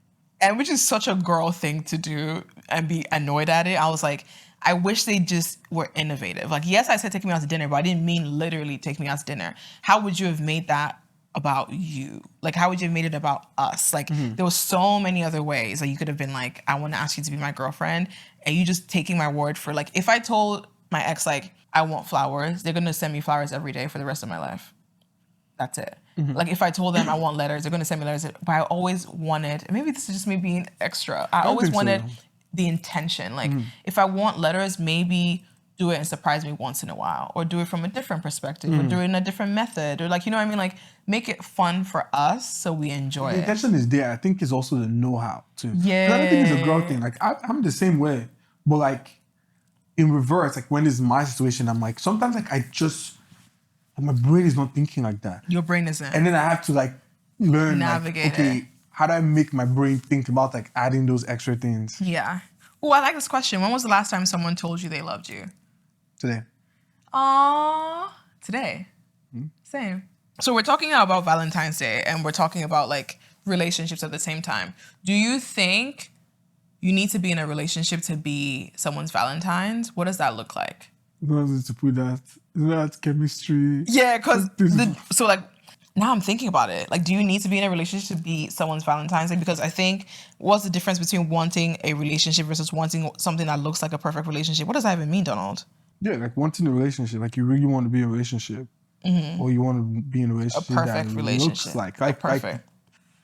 which is such a girl thing to do and be annoyed at it. I was like, I wish they just were innovative. Like, yes, I said take me out to dinner, but I didn't mean literally take me out to dinner. How would you have made that about you? Like, how would you have made it about us? Like, there was so many other ways that you could have been like, I want to ask you to be my girlfriend. And you just taking my word for, like, if I told my ex, like, I want flowers, they're going to send me flowers every day for the rest of my life. That's it. Like, if I told them I want letters, they're going to send me letters. But I always wanted, maybe this is just me being extra. I always wanted the intention. Like, if I want letters, maybe do it and surprise me once in a while, or do it from a different perspective, or do it in a different method, or like, you know what I mean? Like, make it fun for us so we enjoy it. The intention is there. I think it's also the know-how too. Yeah. I don't think it's a girl thing. Like, I'm the same way, but like in reverse, like when it's my situation, I'm like, sometimes like I just, my brain is not thinking like that. Your brain isn't. And then I have to like learn, navigate like, okay, it. how do I make my brain think about like adding those extra things? Yeah. Oh, I like this question. When was the last time someone told you they loved you? Today. Aww. Today. Same. So we're talking now about Valentine's Day, and we're talking about like relationships at the same time. Do you think you need to be in a relationship to be someone's Valentine's? What does that look like? To put that chemistry. Yeah, because so like now I'm thinking about it. Like, do you need to be in a relationship to be someone's Valentine's Day? Because I think what's the difference between wanting a relationship versus wanting something that looks like a perfect relationship? What does that even mean, Donald? Yeah, like wanting a relationship, like you really want to be in a relationship, or you want to be in a relationship A perfect that relationship. looks like Perfect.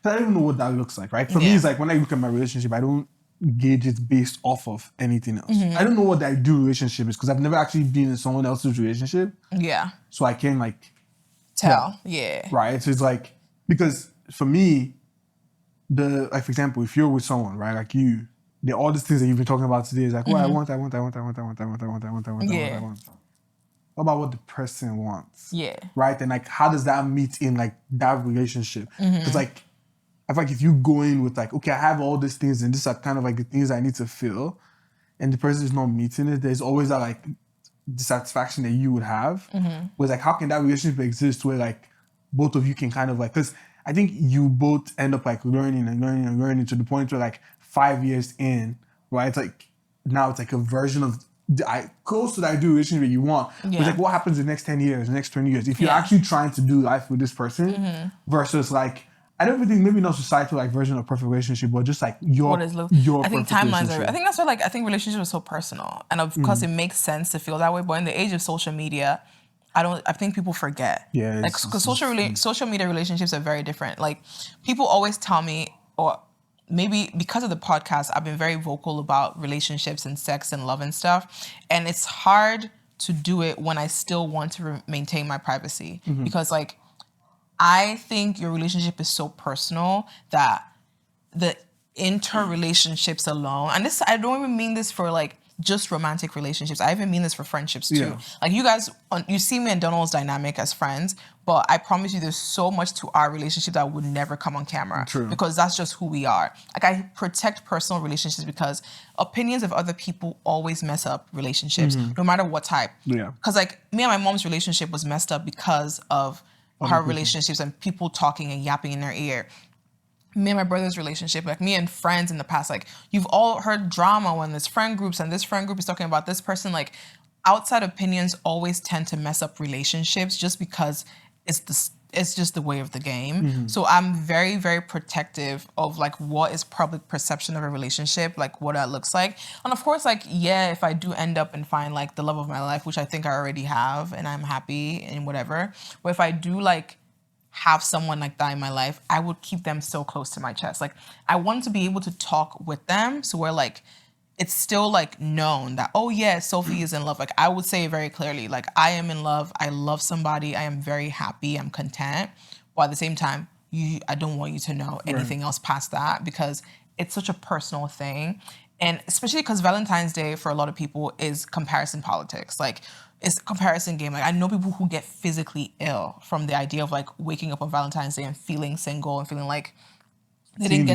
I don't even know what that looks like, right? For me, it's like when I look at my relationship, I don't gauge it based off of anything else. I don't know what the ideal relationship is because I've never actually been in someone else's relationship. Yeah. So I can like Tell. Yeah. Right. So it's like, because for me, like for example, if you're with someone, right, like you, all these things that you've been talking about today is like, oh, I want. What about what the person wants? Yeah. Right? And like, how does that meet in like that relationship? Because like, I feel like if you go in with like, okay, I have all these things and these are kind of like the things I need to fill, and the person is not meeting it, there's always that like dissatisfaction that you would have. Whereas like, how can that relationship exist where like both of you can kind of like, because I think you both end up like learning to the point where like 5 years in, right? It's like now it's like a version of close to the ideal relationship that you want. Yeah. It's like what happens in the next 10 years, the next 20 years if you're actually trying to do life with this person versus like, I don't think maybe not societal like version of perfect relationship, but just like your I think timelines are. I think that's why like I think relationships are so personal, and of course it makes sense to feel that way. But in the age of social media, I think people forget. Yeah. Like because social media relationships are very different. Like people always tell me, or maybe because of the podcast, I've been very vocal about relationships and sex and love and stuff, and it's hard to do it when I still want to maintain my privacy because like. I think your relationship is so personal that the interrelationships alone, and this I don't even mean this for like just romantic relationships. I even mean this for friendships too. Yeah. Like you guys, you see me and Donald's dynamic as friends, but I promise you there's so much to our relationship that would never come on camera. True. Because that's just who we are. Like I protect personal relationships because opinions of other people always mess up relationships, no matter what type. Yeah. Because like me and my mom's relationship was messed up because of her relationships and people talking and yapping in their ear. Me and my brother's relationship, like me and friends in the past, like you've all heard drama when there's friend groups and this friend group is talking about this person. Like outside opinions always tend to mess up relationships just because it's just the way of the game. So I'm very, very protective of like what is public perception of a relationship, like what that looks like. And of course, like, yeah, if I do end up and find like the love of my life, which I think I already have and I'm happy and whatever, but if I do like have someone like that in my life, I would keep them so close to my chest. Like I want to be able to talk with them so we're like, it's still like known that, oh yeah, Sophie is in love. Like I would say very clearly, like I am in love. I love somebody. I am very happy. I'm content. But at the same time, I don't want you to know anything else past that because it's such a personal thing. And especially because Valentine's Day for a lot of people is comparison politics. Like it's a comparison game. Like I know people who get physically ill from the idea of like waking up on Valentine's Day and feeling single and feeling like they didn't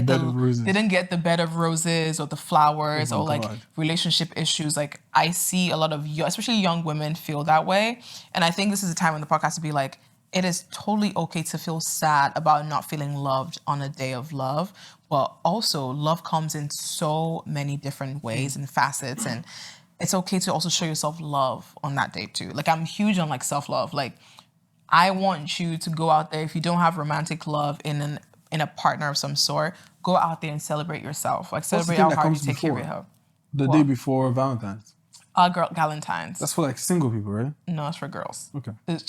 get the bed of roses or the flowers or like relationship issues. Like I see a lot of especially young women feel that way. And I think this is a time in the podcast to be like, it is totally okay to feel sad about not feeling loved on a day of love. But also love comes in so many different ways and facets. And it's okay to also show yourself love on that day too. Like I'm huge on like self-love. Like I want you to go out there. If you don't have romantic love in a partner of some sort, go out there and celebrate yourself. Like celebrate how hard you take care of yourself. The day before Valentine's. Galentine's. That's for like single people, right? No, it's for girls. Okay. I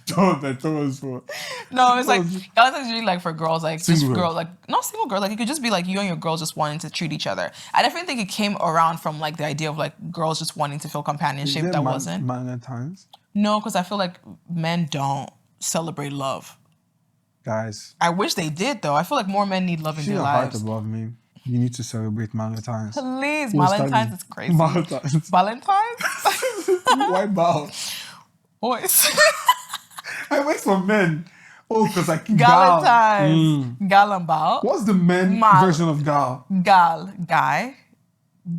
thought it was for. No, it's like Valentine's is really like for girls, like single just girls, like not single girls. Like it could just be like you and your girls just wanting to treat each other. I definitely think it came around from like the idea of like girls just wanting to feel companionship. That wasn't Valentine's. No, because I feel like men don't celebrate love. Guys, I wish they did though. I feel like more men need love in their lives. Heart above me. You need to celebrate Valentine's. Please, Valentine's is crazy. Valentine's. Why bow? Boys. I wait for men. Oh, because like Valentine's. Gal and bow. What's the men version of gal? Guy.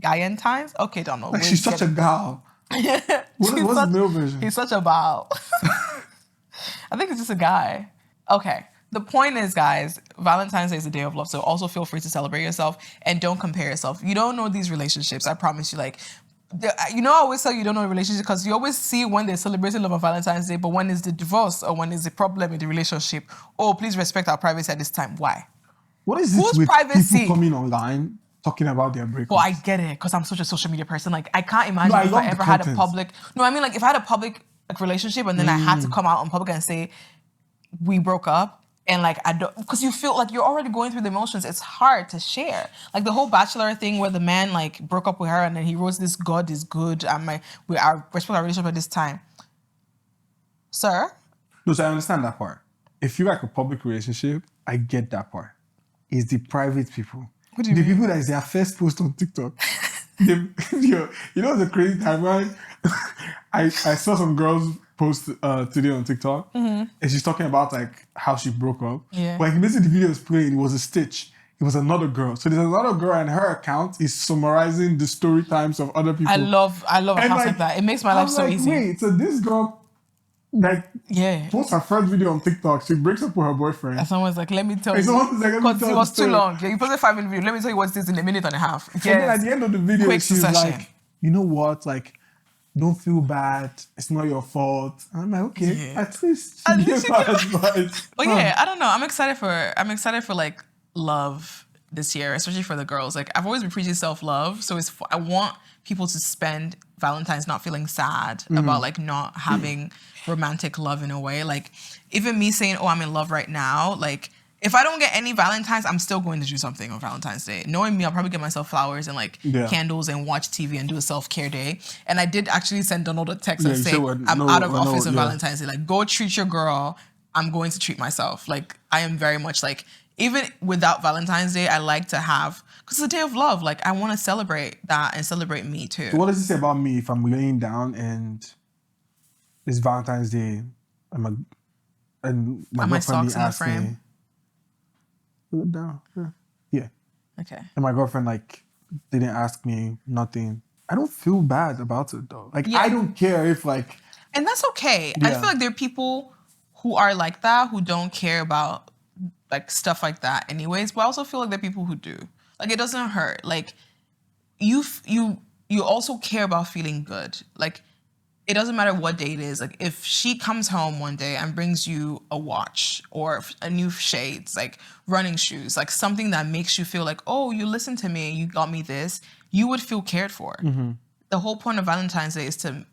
Guyentine's? Okay, don't know. Like she's such a gal. What's the male version? He's such a bow. I think it's just a guy. Okay. The point is, guys, Valentine's Day is a day of love, so also feel free to celebrate yourself and don't compare yourself. You don't know these relationships. I promise you. Like, I always tell you don't know the relationship because you always see when they're celebrating love on Valentine's Day, but when is the divorce or when is the problem in the relationship? Oh, please respect our privacy at this time. Why? What is this with privacy? People coming online talking about their breakups? Well, I get it because I'm such a social media person. Like, I can't imagine if I ever had a public. No, I mean, like, if I had a public relationship and then I had to come out on public and say we broke up. And like I don't, because you feel like you're already going through the emotions. It's hard to share. Like the whole Bachelor thing where the man like broke up with her and then he wrote this "God is good" and we respect our relationship at this time. Sir? No, so I understand that part. If you like a public relationship, I get that part. It's the private people. What do you mean? The people that is their first post on TikTok. You know the crazy timeline? I saw some girls post today on TikTok and she's talking about like how she broke up. Yeah. Like basically the video was playing, it was a stitch. it was another girl. So there's another girl, and her account is summarizing the story times of other people. I love accounts like that. It makes my life so easy. Wait, so this girl posts her first video on TikTok. She breaks up with her boyfriend. And someone's like, let me tell And you. someone's like, let me Because tell it you was the too story. long. Yeah, you posted 5-minute video. Let me tell you what's this in a minute and a half. And then at the end of the video, Quick she's succession. like, you know what? Like, don't feel bad. It's not your fault. And I'm like, okay, at least she gave her advice. But yeah, I don't know. I'm excited for like love this year, especially for the girls. Like I've always been preaching self-love, so I want people to spend Valentine's not feeling sad about like not having romantic love in a way. Like even me saying, oh, I'm in love right now, like if I don't get any Valentine's, I'm still going to do something on Valentine's Day. Knowing me, I'll probably get myself flowers and like candles and watch TV and do a self-care day. And I did actually send Donald a text and say, I'm out of office on Valentine's Day. Like, go treat your girl. I'm going to treat myself. Like, I am very much like, even without Valentine's Day, I like to have, because it's a day of love. Like, I want to celebrate that and celebrate me too. So what does it say about me if I'm laying down and it's Valentine's Day and my girlfriend asked me, put it down. Yeah. Okay. And my girlfriend like didn't ask me nothing. I don't feel bad about it though. Like I don't care if like. And that's okay. I feel like there are people who are like that who don't care about like stuff like that anyways. But I also feel like there are people who do. Like it doesn't hurt. Like you also care about feeling good. Like it doesn't matter what day it is. Like if she comes home one day and brings you a watch or a new shades, like running shoes, like something that makes you feel like, oh, you listened to me, you got me this, you would feel cared for. The whole point of Valentine's Day is to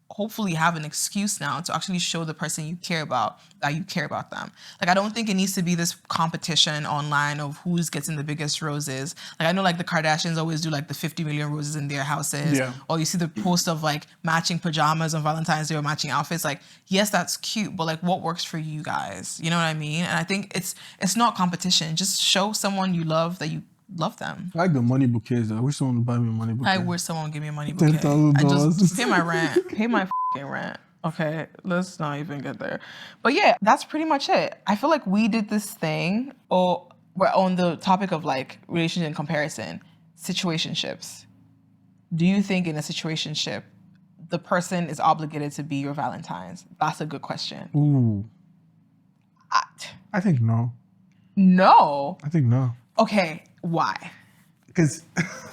hopefully have an excuse now to actually show the person you care about that you care about them. Like, I don't think it needs to be this competition online of who's getting the biggest roses. Like, I know like the Kardashians always do like the 50 million roses in their houses. Yeah. Or you see the post of like matching pajamas on Valentine's Day or matching outfits. Like, yes, that's cute, but like what works for you guys? You know what I mean? And I think it's not competition. Just show someone you love that you love them. I like the money bouquets. I wish someone would buy me a money bouquet. I wish someone would give me a money bouquet. $10,000. I just pay my rent. Pay my f***ing rent. Okay, let's not even get there. But yeah, that's pretty much it. I feel like we did this thing, or we're on the topic of like relationship and comparison, situationships. Do you think in a situationship, the person is obligated to be your Valentine's? That's a good question. Ooh. I think no. No? I think no. Okay, why? Because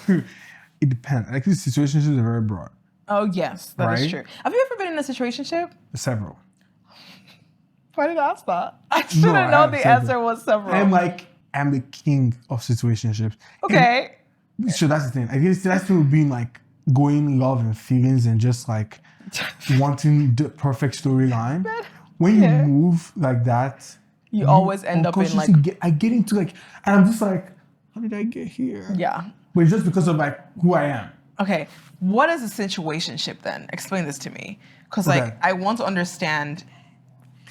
it depends. Like these situationships are very broad. Oh, yes, that is true. Have you ever been in a situationship? Several. Why did I ask that? I shouldn't know the answer was several. I'm the king of situationships. Okay. So that's the thing. I guess that's still being like going love and feelings and just like wanting the perfect storyline. When you move like that, you always end up in like... I get into like, and I'm just like, how did I get here? Yeah. But it's just because of like who I am. Okay. What is a situationship then? Explain this to me. Because like, I want to understand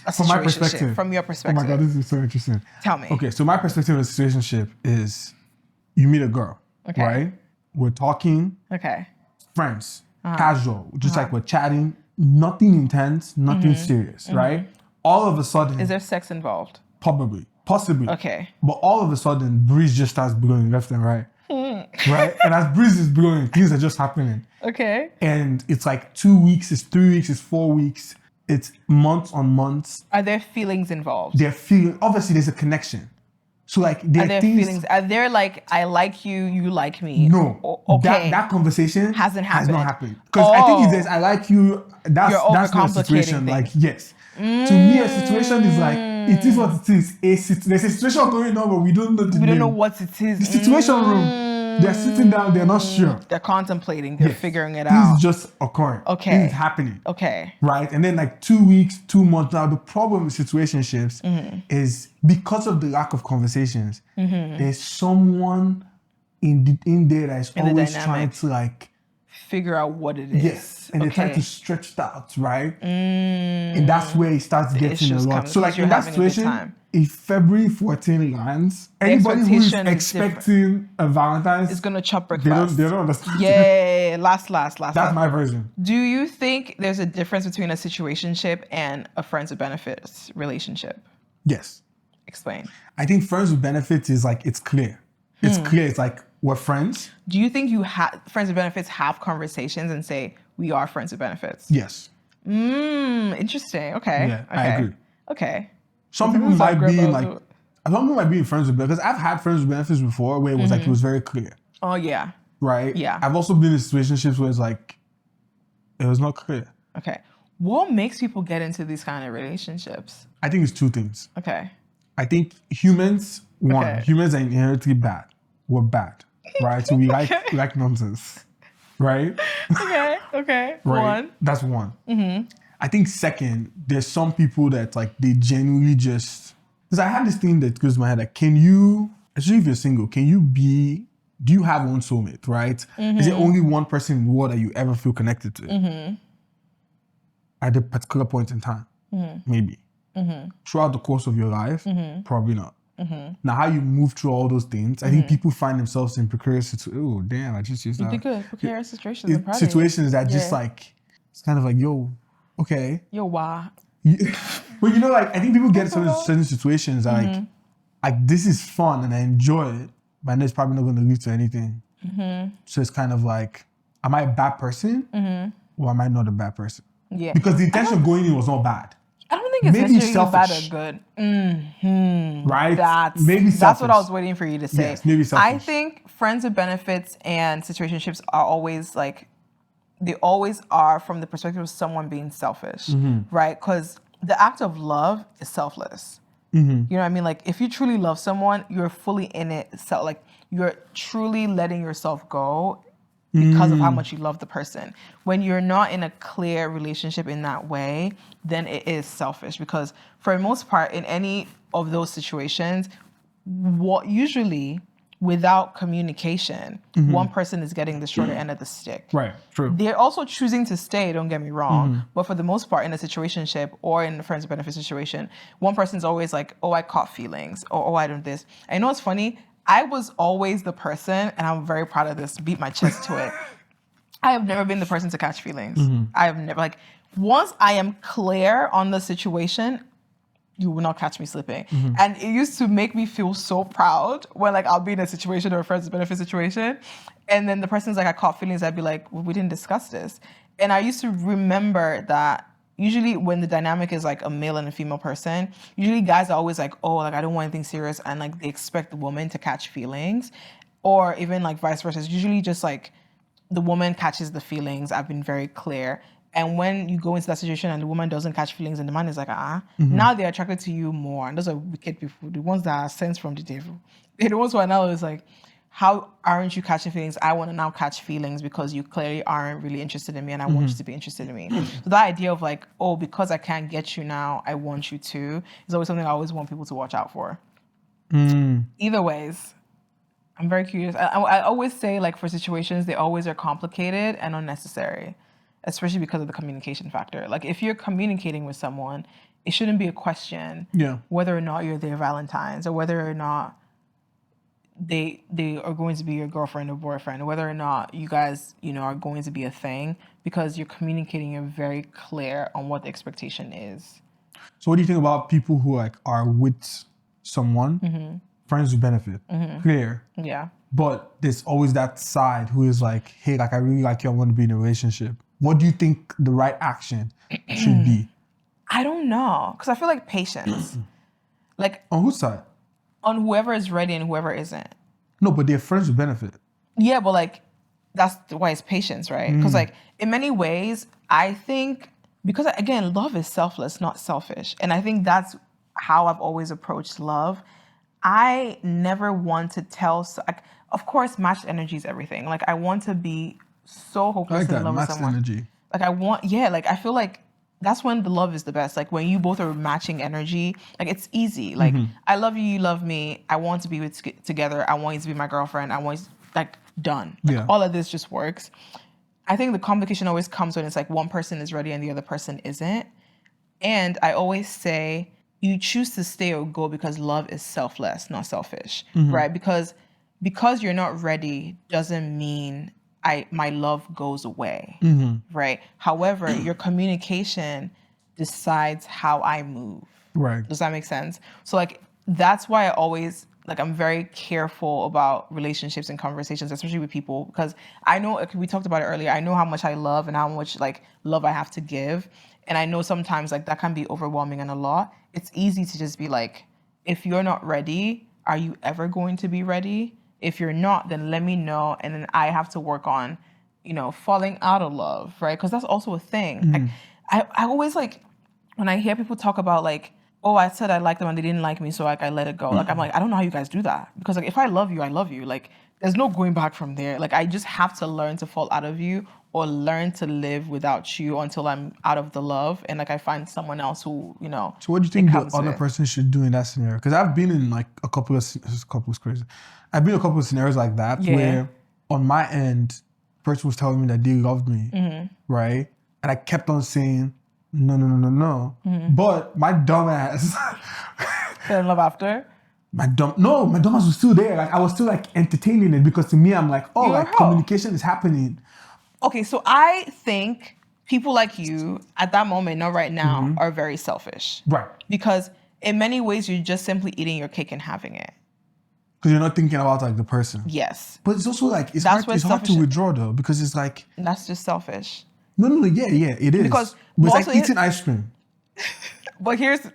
a situationship. From my perspective. From your perspective. Oh my God, this is so interesting. Tell me. Okay, so my perspective of a situationship is you meet a girl, right? We're talking. Okay. Friends. Casual. Just like we're chatting. Nothing intense, nothing serious, right? All of a sudden... Is there sex involved? Probably. Possibly. Okay. But all of a sudden, breeze just starts blowing left and right. Right? And as breeze is blowing, things are just happening. Okay. And it's like 2 weeks, it's 3 weeks, it's 4 weeks. It's months on months. Are there feelings involved? Obviously, there's a connection. So like, are there feelings? Are there like, I like you, you like me? No. Okay. That conversation hasn't happened. Has not happened. Because I think if there's I like you, that's not a situation. Things. Like, yes. To me, a situation is like, it is what it is. There's a situation going on, but we don't know the name. We don't know what it is. The situation room. They're sitting down, they're not sure. They're contemplating, they're figuring it out. This is just occurring. Okay. This is happening. Okay. Right? And then like 2 weeks, 2 months. Now, the problem with situationships is because of the lack of conversations, there's someone in there that is always trying to like figure out what it is. Yes. And they're trying to stretch that out, right? And that's where it starts getting a lot. So like in that situation, if February 14 lands, anybody who is expecting a Valentine's is gonna chop breakfast. They don't understand. Yeah, last. That's my version. Do you think there's a difference between a situationship and a friends with benefits relationship? Yes. Explain. I think friends with benefits is like, it's clear. It's clear. It's like, we're friends. Do you think friends with benefits have conversations and say, we are friends with benefits? Yes. Interesting. Okay. Yeah, okay. I agree. Okay. Some people might be in like, some people might be in friends with benefits. Because I've had friends with benefits before where it was like, it was very clear. Oh, yeah. Right? Yeah. I've also been in situationships where it's like, it was not clear. Okay. What makes people get into these kind of relationships? I think it's two things. Okay. I think humans are inherently bad. We're bad. Right? So we like nonsense. Right? Okay. Right? One. That's one. I think second, there's some people that like they genuinely just, because I have this thing that goes in my head, like, can you, especially if you're single, do you have one soulmate, right? Is there only one person in the world that you ever feel connected to? At a particular point in time? Maybe. Throughout the course of your life? Probably not. Now, how you move through all those things, I think people find themselves in precarious situations. Oh, damn, I just used that. You think precarious situations? Situations that just like, it's kind of like, yo, okay. Yo, why? But you know, like, I think people get into certain situations that like, this is fun and I enjoy it, but I know it's probably not going to lead to anything. So it's kind of like, am I a bad person or am I not a bad person? Yeah. Because the intention of going in was not bad. I don't think it's Maybe necessarily bad selfish. or good. Right? That's what I was waiting for you to say. Yes, maybe selfish. I think friends with benefits and situationships are always like, they always are from the perspective of someone being selfish, right? Because the act of love is selfless. You know what I mean? Like, if you truly love someone, you're fully in it. So, like, you're truly letting yourself go because of how much you love the person. When you're not in a clear relationship in that way, then it is selfish. Because for the most part, in any of those situations, what usually without communication, one person is getting the shorter end of the stick. Right, true. They're also choosing to stay, don't get me wrong. But for the most part, in a situationship or in a friends with benefit situation, one person's always like, oh, I caught feelings, or oh, I don't this. And you know what's funny? I was always the person, and I'm very proud of this, beat my chest to it. I have never been the person to catch feelings. I have never, like, once I am clear on the situation, you will not catch me slipping. And it used to make me feel so proud when, like, I'll be in a situation or a friends with benefit situation, and then the person's like, I caught feelings. I'd be like, well, we didn't discuss this. And I used to remember that usually when the dynamic is like a male and a female person, usually guys are always like, oh, like, I don't want anything serious, and like they expect the woman to catch feelings, or even like vice versa. It's usually just like the woman catches the feelings. I've been very clear. And when you go into that situation and the woman doesn't catch feelings and the man is like, now they're attracted to you more. And those are wicked people, the ones that are sent from the devil. They're the ones who are now is like, how aren't you catching feelings? I want to now catch feelings because you clearly aren't really interested in me and I want you to be interested in me. So that idea of like, oh, because I can't get you now, I want you to, is always something I always want people to watch out for. Either ways, I'm very curious. I always say, like, for situations, they always are complicated and unnecessary, especially because of the communication factor. Like, if you're communicating with someone, it shouldn't be a question whether or not you're their Valentines, or whether or not they are going to be your girlfriend or boyfriend, or whether or not you guys, you know, are going to be a thing, because you're communicating, you're very clear on what the expectation is. So what do you think about people who like are with someone, friends with benefit, clear? Yeah. But there's always that side who is like, hey, like, I really like you, I want to be in a relationship. What do you think the right action should be? I don't know, because I feel like patience. Like, on whose side? On whoever is ready and whoever isn't. No, but they're friends with benefit. Yeah, but like, that's why it's patience, right? Because like, in many ways, I think, because again, love is selfless, not selfish. And I think that's how I've always approached love. I never want to tell, like, of course, matched energy is everything. Like, I want to be so hopelessly in love with someone. Energy. Like, I feel like that's when the love is the best. Like, when you both are matching energy, like, it's easy. Like, I love you, you love me. I want to be together. I want you to be my girlfriend. I want you, like, done. Like, all of this just works. I think the complication always comes when it's like one person is ready and the other person isn't. And I always say, you choose to stay or go because love is selfless, not selfish, right? Because you're not ready doesn't mean my love goes away, right? However, your communication decides how I move. Right. Does that make sense? So like, that's why I always like I'm very careful about relationships and conversations, especially with people, because I know, like, we talked about it earlier. I know how much I love and how much like love I have to give. And I know sometimes like that can be overwhelming and a lot. It's easy to just be like, if you're not ready, are you ever going to be ready? If you're not, then let me know. And then I have to work on, you know, falling out of love, right? Because that's also a thing. Like, I always like, when I hear people talk about like, oh, I said I liked them and they didn't like me, so like I let it go. Like, I'm like, I don't know how you guys do that. Because like, if I love you, I love you. Like, there's no going back from there. Like, I just have to learn to fall out of you or learn to live without you until I'm out of the love. And like, I find someone else who, you know. So what do you think the other person should do in that scenario? Because I've been in like a couple of crazy. I've been in a couple of scenarios like that where on my end, the person was telling me that they loved me, right? And I kept on saying, no. But my dumb ass. Fell in love after? My dumb ass was still there. Like, I was still like entertaining it because to me, I'm like, oh, like communication is happening. Okay, so I think people like you at that moment, not right now, are very selfish. Right. Because in many ways, you're just simply eating your cake and having it. Because you're not thinking about like the person. Yes. But it's also like, it's hard to withdraw though, because it's like. That's just selfish. No, yeah, it is. Because but it's like eating ice cream. But here's the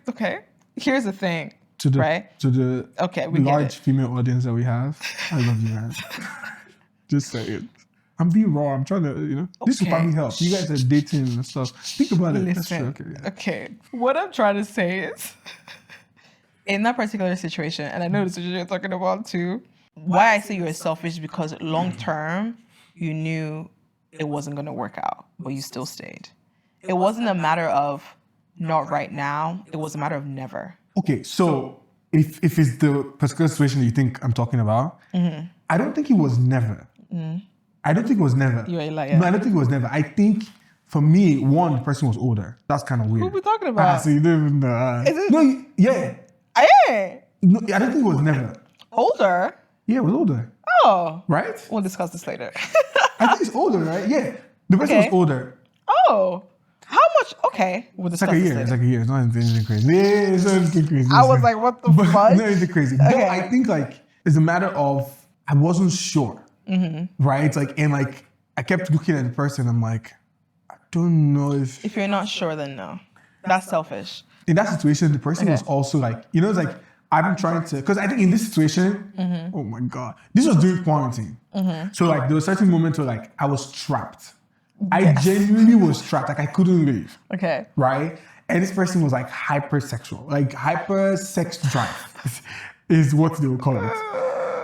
thing. To the we large female audience that we have. I love you, man. Just say it. I'm being raw. I'm trying to, you know. This will probably help. You guys are dating and stuff. Think about it. Listen, okay. What I'm trying to say is, in that particular situation, and I know the situation you're talking about too, why I say you were selfish because long term, you knew it wasn't going to work out, but you still stayed. It wasn't a matter of not right now. It was a matter of never. Okay, so if it's the particular situation that you think I'm talking about, I don't think it was never. I don't think it was never. You're a liar. No, I don't think it was never. I think for me, one, the person was older. That's kind of weird. Who are we talking about? So you don't even know. Is it? No, yeah. Yeah. No, I don't think it was never. Older? Yeah, it was older. Oh. Right? We'll discuss this later. I think it's older, right? Yeah. The person was older. Oh. How much? Okay. We'll discuss this later. It's like a year. It's not anything crazy. Yeah, it's not anything crazy. I was like, what the fuck? Not anything crazy. Okay. But I think like it's a matter of I wasn't sure. Right? Like, and like I kept looking at the person. I'm like, I don't know if... If you're not sure, then no. That's selfish. In that situation, the person was also like, you know, it's like, I've been trying to... Because I think in this situation, oh my God. This was during quarantine. So like there were certain moments where like I was trapped. I genuinely was trapped. Like I couldn't leave. Okay. Right? And this person was like hypersexual. Like hyper sex drive is what they would call it.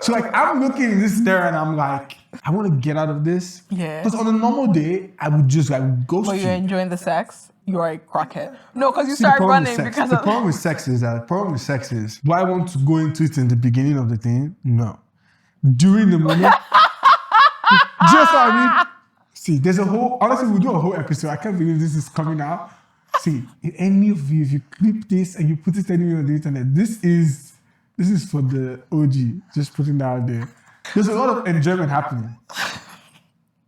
So like I'm looking at this there and I'm like, I want to get out of this. Yeah. Because on a normal day, I would just like ghost you. But you're enjoying the sex? You are a crackhead. No, because you started running because the problem with sex is, do I want to go into it in the beginning of the thing? No. During the moment, just what I mean. See, there's a whole, honestly, we'll do a whole episode. I can't believe this is coming out. See, if any of you, if you clip this and you put it anywhere on the internet, this is for the OG, just putting that out there. There's a lot of enjoyment happening,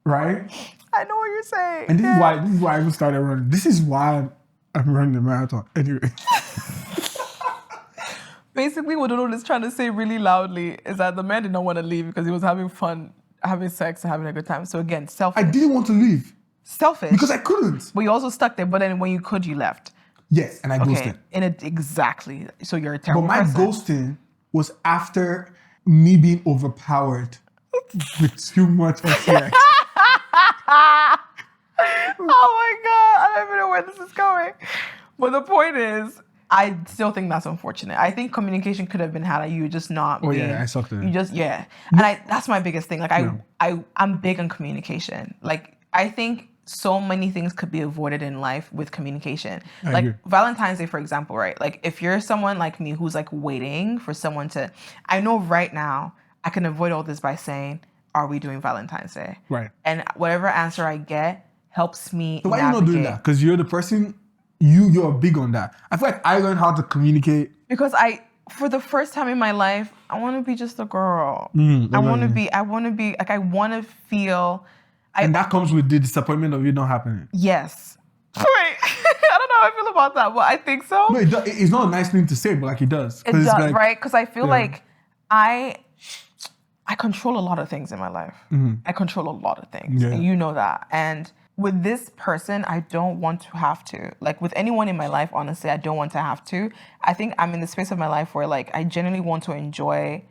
right? I know what you're saying. And this is why I even started running. This is why I'm running the marathon. Anyway. Basically, what Dodo is trying to say really loudly is that the man did not want to leave because he was having fun, having sex, and having a good time. So again, selfish. I didn't want to leave. Selfish. Because I couldn't. But you also stuck there. But then when you could, you left. Yes, and I ghosted. Exactly. So you're a terrible person. But my ghosting was after me being overpowered with too much sex. Oh my God. I don't even know where this is going. But the point is, I still think that's unfortunate. I think communication could have been had. You just not. Oh yeah, I sucked it. You just And that's my biggest thing. Like I'm big on communication. Like I think so many things could be avoided in life with communication. I like agree. Valentine's Day, for example, right? Like if you're someone like me who's like waiting for someone to, I know right now I can avoid all this by saying, "Are we doing Valentine's Day?" Right. And whatever answer I get helps me. So why are you not doing that? Because you're the person. You're big on that. I feel like I learned how to communicate. Because for the first time in my life, I want to be just a girl. I want to be, like, I want to feel. And that comes with the disappointment of it not happening. Yes. Wait, I don't know how I feel about that, but I think so. No, it's not a nice thing to say, but like it does. It does, like, right? Because I feel like I control a lot of things in my life. I control a lot of things. Yeah. And you know that. And with this person, I don't want to have to. Like with anyone in my life, honestly, I don't want to have to. I think I'm in the space of my life where like I genuinely want to enjoy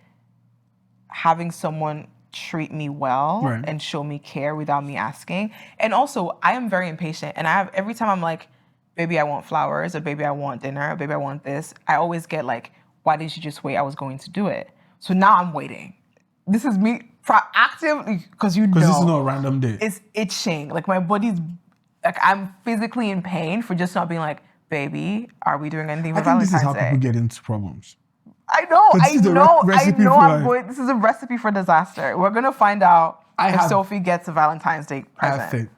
having someone treat me well Right. and show me care without me asking. And also, I am very impatient. And I have every time I'm like, baby, I want flowers, or baby, I want dinner, or baby, I want this, I always get like, why didn't you just wait? I was going to do it. So now I'm waiting. This is me proactive because you know. Because this is not a random day. It's itching. Like my body's, like I'm physically in pain for just not being like, baby, are we doing anything for I think Valentine's this is how Day? people get into problems. I know, But this is the recipe for I'm life. going. This is a recipe for disaster. We're gonna find out if have- Sophie gets a Valentine's Day I have present. faith.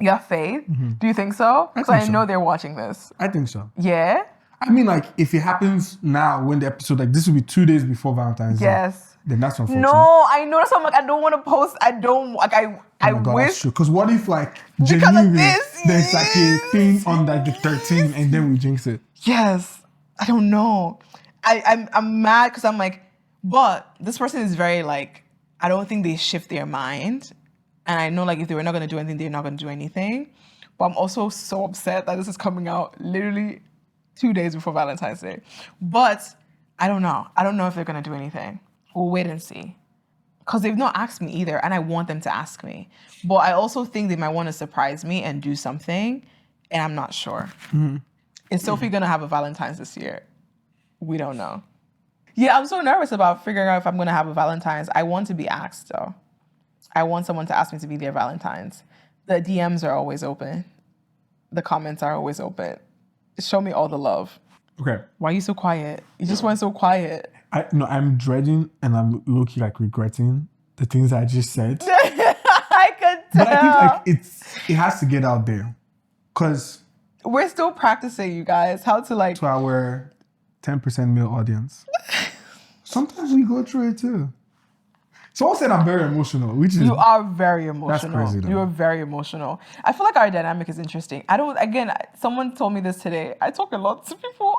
You have faith? Do you think so? Because think I so. know they're watching this. I think so. Yeah. I mean, like, if it happens now, when the episode, like, this will be 2 days before Valentine's Day. Yes. Then that's unfortunate. No, I know. So I'm like, I don't want to post. I don't like. I Oh my God, wish. that's true. Because what if, like, of genuinely, this, there's like a thing yes. on like the 13th and then we jinx it? Yes. I don't know. I'm mad because I'm like, but this person is very like, I don't think they shift their mind. And I know like if they were not going to do anything, they're not going to do anything. But I'm also so upset that this is coming out literally 2 days before Valentine's Day. But I don't know. I don't know if they're going to do anything. We'll wait and see. Because they've not asked me either, and I want them to ask me. But I also think they might want to surprise me and do something, and I'm not sure. Is Sophie going to have a Valentine's this year? We don't know. Yeah, I'm so nervous about figuring out if I'm going to have a Valentine's. I want to be asked, though. I want someone to ask me to be their Valentine's. The DMs are always open. The comments are always open. Show me all the love. Okay. Why are you so quiet? You just went so quiet. I'm dreading and I'm low-key like regretting the things I just said. I could tell. But I think like it has to get out there. Because we're still practicing, you guys, how to like... to our 10% male audience. Sometimes we go through it too. Someone said I'm very emotional, which is... You are very emotional. That's crazy, though. You are very emotional. I feel like our dynamic is interesting. Someone told me this today. I talk a lot to people.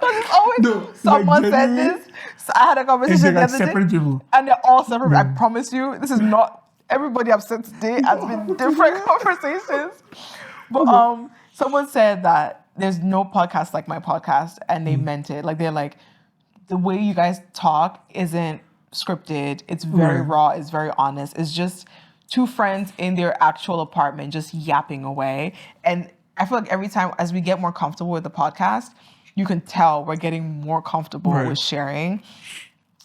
Because it's always someone like, said this. So I had a conversation the like other separate day. people. And they're all separate. I promise you, this is not... Everybody I've said today has been different conversations. But someone said that there's no podcast like my podcast, and they meant it. Like, they're like, the way you guys talk isn't scripted. It's very raw. It's very honest. It's just two friends in their actual apartment just yapping away. And I feel like every time as we get more comfortable with the podcast, you can tell we're getting more comfortable with sharing.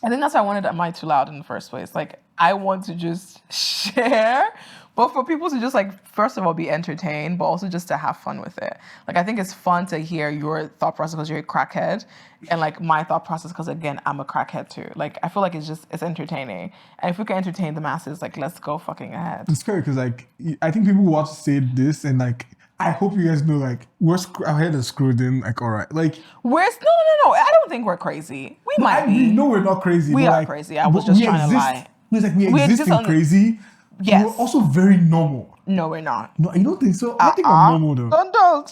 I think that's why I wanted Am I Too Loud in the first place. Like, I want to just share, but for people to just like, first of all, be entertained, but also just to have fun with it. Like, I think it's fun to hear your thought process because you're a crackhead, and like my thought process because, again, I'm a crackhead too. Like, I feel like it's entertaining. And if we can entertain the masses, like, let's go fucking ahead. It's scary because like, I think people want to say this and like, I hope you guys know, like, our head is screwed in, like, all right. Like, No. I don't think we're crazy. We might be. We know we're not crazy. We but are like, crazy. I was just trying to lie. It's like we exist in crazy. Yes. We're also very normal. No, we're not. No, you don't think so? I think I'm normal though. Don't.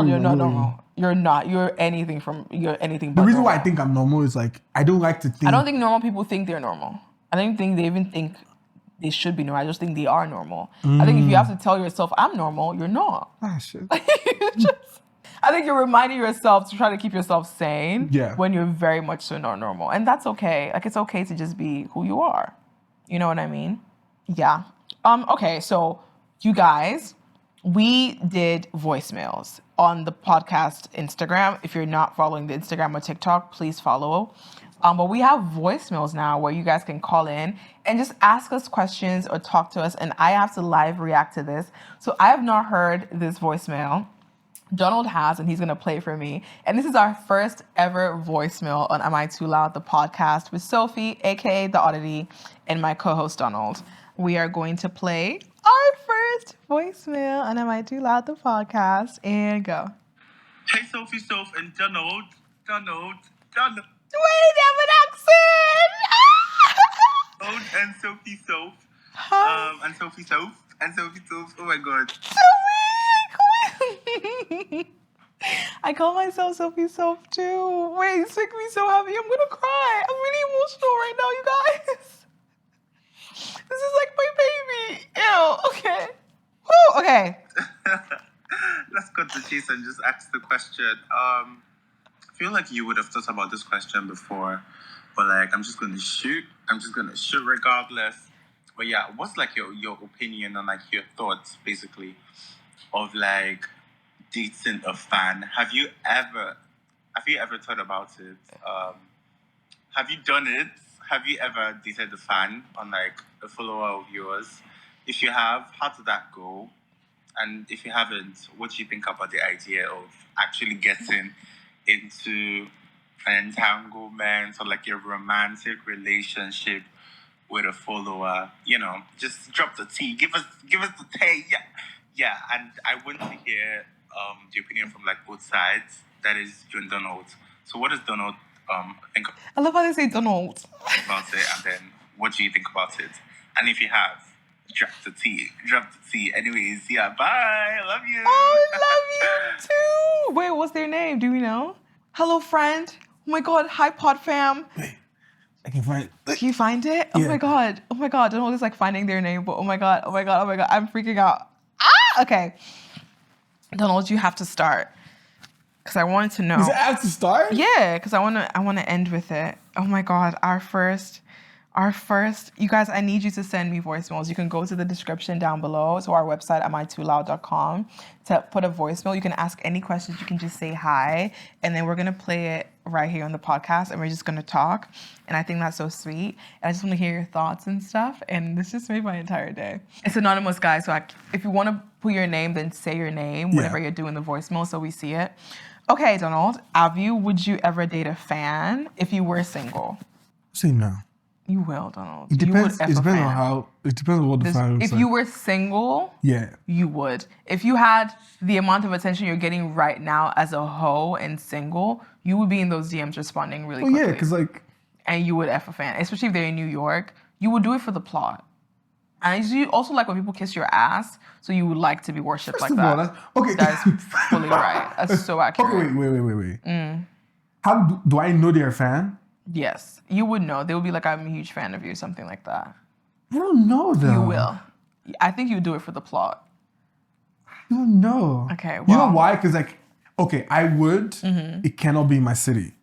You're not normal. You're not. You're anything but the reason normal. why I think I'm normal is like, I don't like to think. I don't think normal people think they're normal. I don't think they even think they should be normal. I just think they are normal. I think if you have to tell yourself, I'm normal, you're not. Ah, shit. I think you're reminding yourself to try to keep yourself sane when you're very much so not normal. And that's okay. Like, it's okay to just be who you are. You know what I mean? Yeah. Okay, so you guys, we did voicemails on the podcast Instagram. If you're not following the Instagram or TikTok, please follow. But we have voicemails now where you guys can call in and just ask us questions or talk to us, and I have to live react to this. So I have not heard this voicemail. Donald has, and he's going to play for me. And this is our first ever voicemail on Am I Too Loud, the podcast with Sophie, aka the Odditty, and my co-host Donald. We are going to play our first voicemail on Am I Too Loud, the podcast, and go. Hey, Sophie, Soph, and Donald. Wait, they have an accent! And Sophie, Soph. And Sophie, Soph. Oh my God. I call myself Sophie Soph too. Wait, it's making me so happy. I'm gonna cry. I'm really emotional right now, you guys. This is like my baby. Ew. Okay. Woo. Okay. Let's cut the chase and just ask the question. I feel like you would have thought about this question before, but like I'm just gonna shoot. I'm just gonna shoot regardless. But yeah, what's like your opinion on like your thoughts basically of like dating a fan? Have you ever thought about it? Have you done it? Have you ever dated a fan on like a follower of yours? If you have, how did that go? And if you haven't, what do you think about the idea of actually getting into an entanglement or like a romantic relationship with a follower? You know, just drop the tea. Give us the tea. Yeah, yeah. And I want to hear the opinion from like both sides. That is you and Donald. So what does Donald think I love how they say Donald. about it, and then what do you think about it? And if you have, drop the tea. Drop the tea. Anyways, yeah, bye. I love you. Oh, I love you too. Wait, what's their name? Do we know? Hello, friend. Oh my God. Hi, Pod Fam. Wait, I can find it. Can you find it? Oh Yeah. my God. Oh my God. I don't know, it's like finding their name, but oh my God. Oh my God. Oh my God. I'm freaking out. Ah, okay. Donald, you have to start. Because I wanted to know. Is it have to start? Yeah, because I want to end with it. Oh my God, our first, you guys, I need you to send me voicemails. You can go to the description down below to our website, amitoloud.com, to put a voicemail. You can ask any questions. You can just say hi, and then we're going to play it right here on the podcast, and we're just going to talk. And I think that's so sweet. And I just want to hear your thoughts and stuff, and this just made my entire day. It's anonymous, guys, so if you want to put your name, then say your name whenever you're doing the voicemail so we see it. Okay, Donald, would you ever date a fan if you were single? Say no. You will, Donald. It depends. You would It F a depends fan. on how. It depends on what the fan looks If like. you were single, Yeah. you would. If you had the amount of attention you're getting right now as a hoe and single, you would be in those DMs responding really Well, quickly. yeah, because like. And you would F a fan, especially if they're in New York. You would do it for the plot. And you also like when people kiss your ass, so you would like to be worshipped like First of all, that. okay. That is fully right. That's so accurate. Okay, wait. How do I know they're a fan? Yes, you would know. They would be like, I'm a huge fan of you, something like that. I don't know though. You will. I think you would do it for the plot. I don't know. Okay, You know well- why? Because like, okay, I would. It cannot be in my city.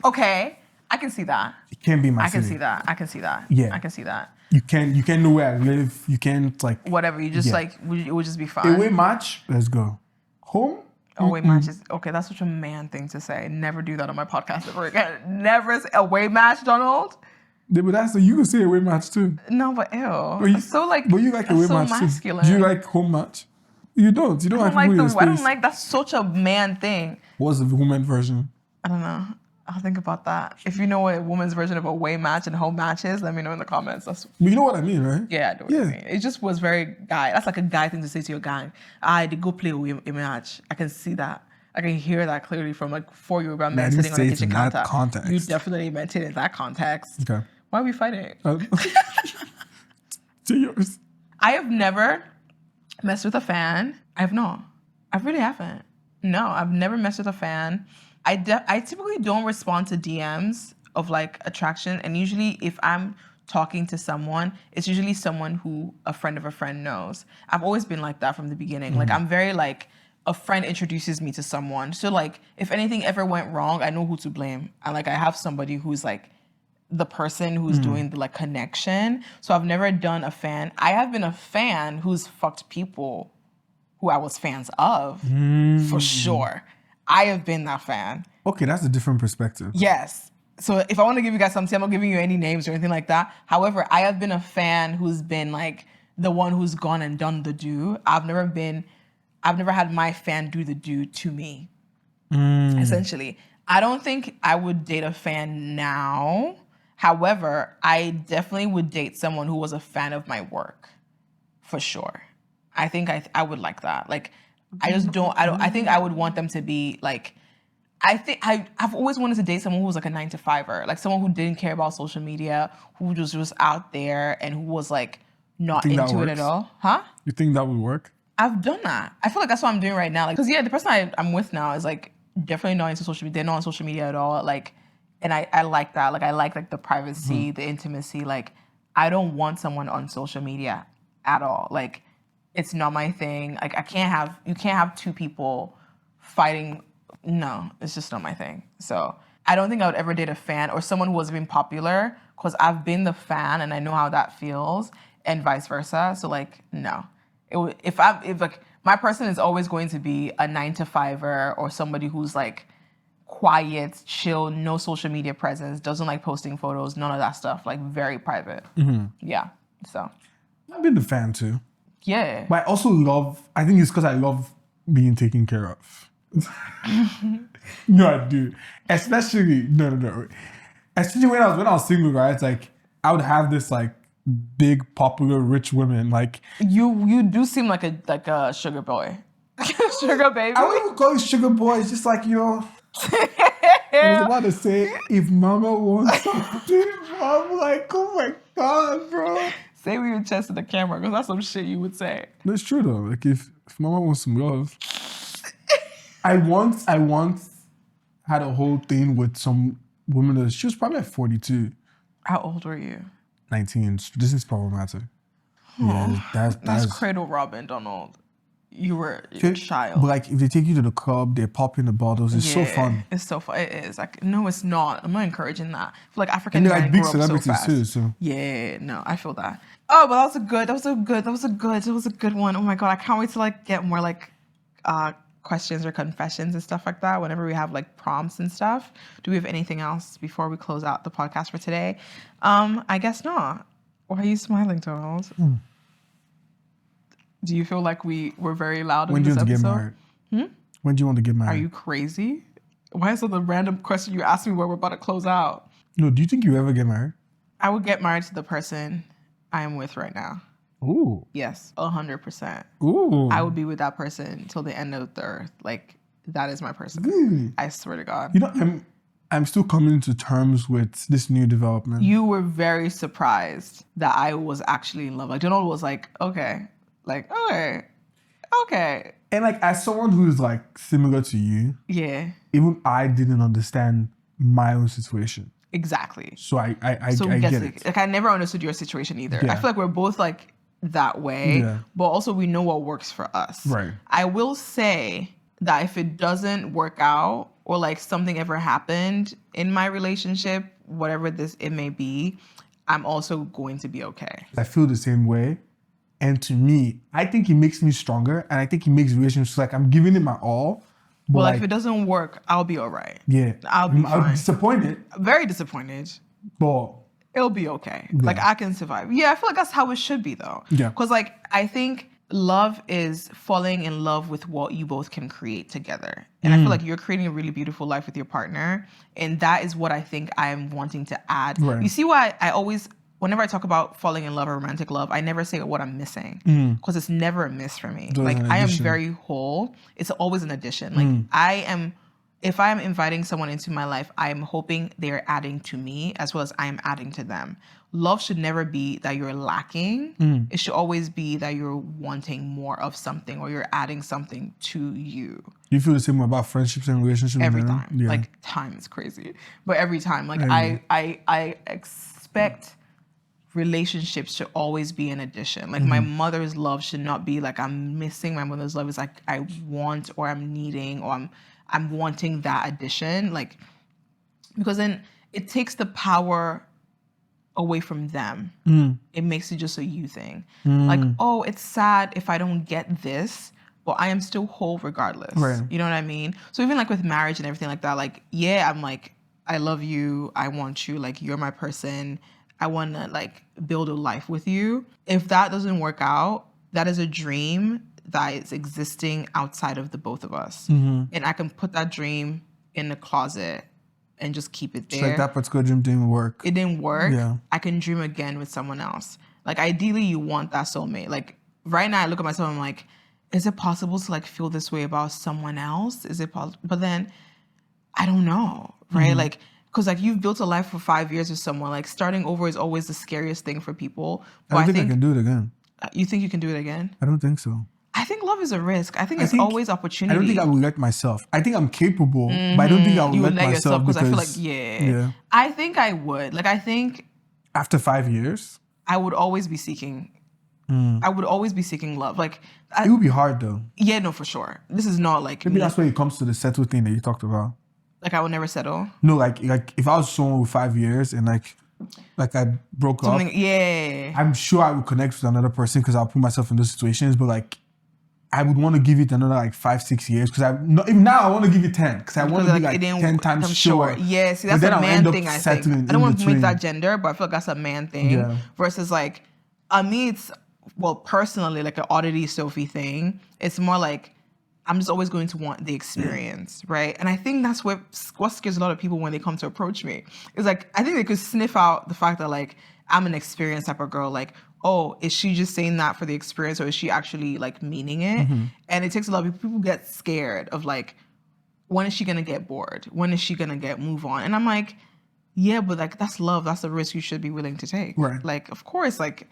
Okay, I can see that. It can't be in my I city. can see that. I can see that. Yeah. I can see that. You can't know where I live. You can't like. Whatever, you just Yeah. like, it would just be fun. Away match. Let's go. Home. Away matches. Okay, that's such a man thing to say. Never do that on my podcast ever again. Never say away match, Donald. Yeah, but that's you can say away match too. No, but ew. But you, So like, but you like that's away so match masculine. too. Do you like home match? You don't. You don't I like don't like people in the. your I don't space. like. That's such a man thing. What's the woman version? I don't know. I'll think about that. If you know what a woman's version of away match and home match is, let me know in the comments. That's But you know what I mean, right? yeah, I know what you mean. It just was very guy. That's like a guy thing to say to your gang. I did go play a match. I can see that. I can hear that clearly from like 4 Yoruba men didn't sitting on say the it kitchen in that counter. context. You definitely meant it in that context. Okay. Why are we fighting? To yours. I have never messed with a fan. I have not. I really haven't. No, I've never messed with a fan. I typically don't respond to DMs of like attraction. And usually if I'm talking to someone, it's usually someone who a friend of a friend knows. I've always been like that from the beginning. Like I'm very like, a friend introduces me to someone. So like if anything ever went wrong, I know who to blame. And like I have somebody who's like the person who's doing the like connection. So I've never done a fan. I have been a fan who's fucked people who I was fans of, for sure. I have been that fan. Okay, that's a different perspective. Yes. So if I want to give you guys something, I'm not giving you any names or anything like that. However, I have been a fan who's been like the one who's gone and done the do. I've never had my fan do the do to me, essentially. I don't think I would date a fan now. However, I definitely would date someone who was a fan of my work, for sure. I think I would like that. Like, I think I would want them to be like, I've always wanted to date someone who was like a 9-to-5er, like someone who didn't care about social media, who just was out there and who was like not think that into it at works? all. Huh? You think that would work? I've done that. I feel like that's what I'm doing right now. Like, cause yeah, the person I'm with now is like, definitely not into social media. They're not on social media at all. Like, and I like that. Like, I like the privacy, the intimacy. Like, I don't want someone on social media at all. Like, it's not my thing. Like, you can't have two people fighting. No, it's just not my thing. So I don't think I would ever date a fan or someone who has been popular, because I've been the fan and I know how that feels, and vice versa. So like, no. If like, my person is always going to be a 9-to-5er or somebody who's like quiet, chill, no social media presence, doesn't like posting photos, none of that stuff, like very private. Yeah. So I've been the fan too. yeah. But I also I think it's because I love being taken care of. No, I do. Especially, no. Especially when I was single, right? It's like, I would have this like big, popular, rich women. Like, You do seem like a sugar boy. Sugar baby. I wouldn't even call it sugar boy. It's just like, I was about to say, if mama wants something, I'm like, oh my God, bro. Say with your chest to the camera, because that's some shit you would say. No, it's true though. Like, if mama wants some love. I once had a whole thing with some woman that she was probably like 42. How old were you? 19. This is problematic. Yeah, That's cradle robbing, Donald. You were a child. But like, if they take you to the club, they're popping the bottles. It's so fun. It's so fun. It is. Like, no, it's not. I'm not encouraging that. I feel like African And they're men like big grow up so celebrities fast. too. So Yeah, no, I feel that. Oh, but that was a good one. Oh my God, I can't wait to like get more like questions or confessions and stuff like that whenever we have like prompts and stuff. Do we have anything else before we close out the podcast for today? I guess not. Why are you smiling, Donald? Do you feel like we were very loud in this episode? When do you want to get married? When do you want to get married? Are you crazy? Why is that the random question you asked me where we're about to close out? No, do you think you ever get married? I would get married to the person I am with right now. Ooh. Yes, 100%. Ooh. I would be with that person till the end of the earth. Like, that is my person. Really? I swear to God. You know, I'm still coming to terms with this new development. You were very surprised that I was actually in love. Like, Donald was like, okay. Like, okay. And like, as someone who's like similar to you, Yeah. even I didn't understand my own situation. Exactly. So I we get it. Like, I never understood your situation either. Yeah. I feel like we're both like that way, but also we know what works for us. Right. I will say that if it doesn't work out or like something ever happened in my relationship, whatever it may be, I'm also going to be okay. I feel the same way. And to me, I think it makes me stronger, and I think it makes relationships like I'm giving it my all. But well, like, if it doesn't work, I'll be all right. Yeah. I'll be I'm fine. disappointed. Very disappointed. But it'll be okay. Yeah. Like, I can survive. Yeah, I feel like that's how it should be, though. Yeah. Because, like, I think love is falling in love with what you both can create together. And I feel like you're creating a really beautiful life with your partner. And that is what I think I'm wanting to add. Right. You see why I always... Whenever I talk about falling in love or romantic love, I never say what I'm missing, because it's never a miss for me. Like, I am very whole. It's always an addition. Like, if I am inviting someone into my life, I am hoping they're adding to me as well as I am adding to them. Love should never be that you're lacking. It should always be that you're wanting more of something or you're adding something to you. You feel the same way about friendships and relationships? Every time. Yeah. Like, time is crazy. But every time. Like, I expect relationships should always be an addition. Like, my mother's love should not be like I'm missing my mother's love. It's like I want or I'm needing or I'm wanting that addition. Like, because then it takes the power away from them. It makes it just a you thing. Like, oh, it's sad if I don't get this, but I am still whole regardless. Right. You know what I mean? So even like with marriage and everything like that, like, yeah, I'm like, I love you. I want you. Like, you're my person. I want to like build a life with you. If that doesn't work out, that is a dream that is existing outside of the both of us. And I can put that dream in the closet and just keep it there. It's like that particular dream didn't work. It didn't work. Yeah. I can dream again with someone else. Like, ideally, you want that soulmate. Like, right now, I look at myself and I'm like, is it possible to like feel this way about someone else? Is it possible? But then I don't know, right? Like, because like you've built a life for 5 years with someone. Like, starting over is always the scariest thing for people. But I don't think I can do it again. You think you can do it again? I don't think so. I think love love is a risk. I think it's always opportunity. I don't think I would let myself. I think I'm capable, but I don't think I would let myself because I feel like, yeah. I think I would. Like, I think... After 5 years? I would always be seeking... I would always be seeking love. Like, it would be hard though. Yeah, no, for sure. This is not like maybe that's when it comes to the settle thing that you talked about. Like, I would never settle. No, like if I was someone with 5 years and like I broke up, yeah, I'm sure I would connect with another person because I'll put myself in those situations. But like, I would want to give it another like 5-6 years because even now I want to give it 10 because I want to be like 10 times sure. Yeah, see, that's a man thing. I think I don't want to make that gender, but I feel like that's a man thing. Yeah. Versus like, me, it's personally like an Odditty Sophie thing. It's more like, I'm just always going to want the experience, right? And I think that's what scares a lot of people when they come to approach me. It's like, I think they could sniff out the fact that like, I'm an experienced type of girl. Like, oh, is she just saying that for the experience or is she actually like meaning it? And it takes a lot of people get scared of like, when is she going to get bored? When is she going to move on? And I'm like, yeah, but like, that's love. That's a risk you should be willing to take. Right. Like, of course, like,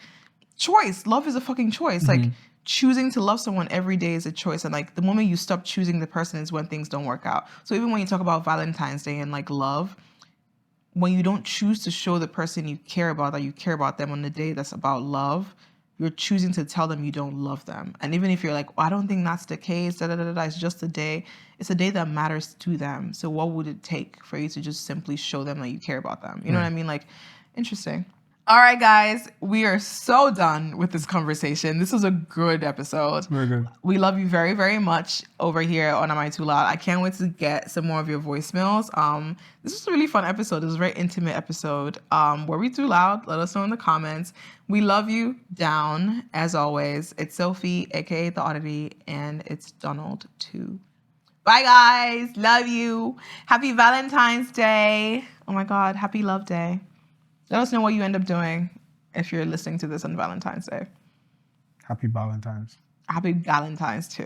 choice. Love is a fucking choice. Like, choosing to love someone every day is a choice. And like, the moment you stop choosing the person is when things don't work out. So even when you talk about Valentine's Day and like love, when you don't choose to show the person you care about that you care about them on the day that's about love, you're choosing to tell them you don't love them. And even if you're like, I don't think that's the case, it's just a day. It's a day that matters to them. So what would it take for you to just simply show them that you care about them? You know what I mean? Like, interesting. All right, guys, we are so done with this conversation. This was a good episode. Very good. We love you very, very much over here on Am I Too Loud? I can't wait to get some more of your voicemails. This was a really fun episode. It was a very intimate episode. Were we too loud? Let us know in the comments. We love you down, as always. It's Sophie, aka The Oddity, and it's Donald too. Bye, guys. Love you. Happy Valentine's Day. Oh my God, happy Love Day. Let us know what you end up doing if you're listening to this on Valentine's Day. Happy Valentine's. Happy Valentine's too.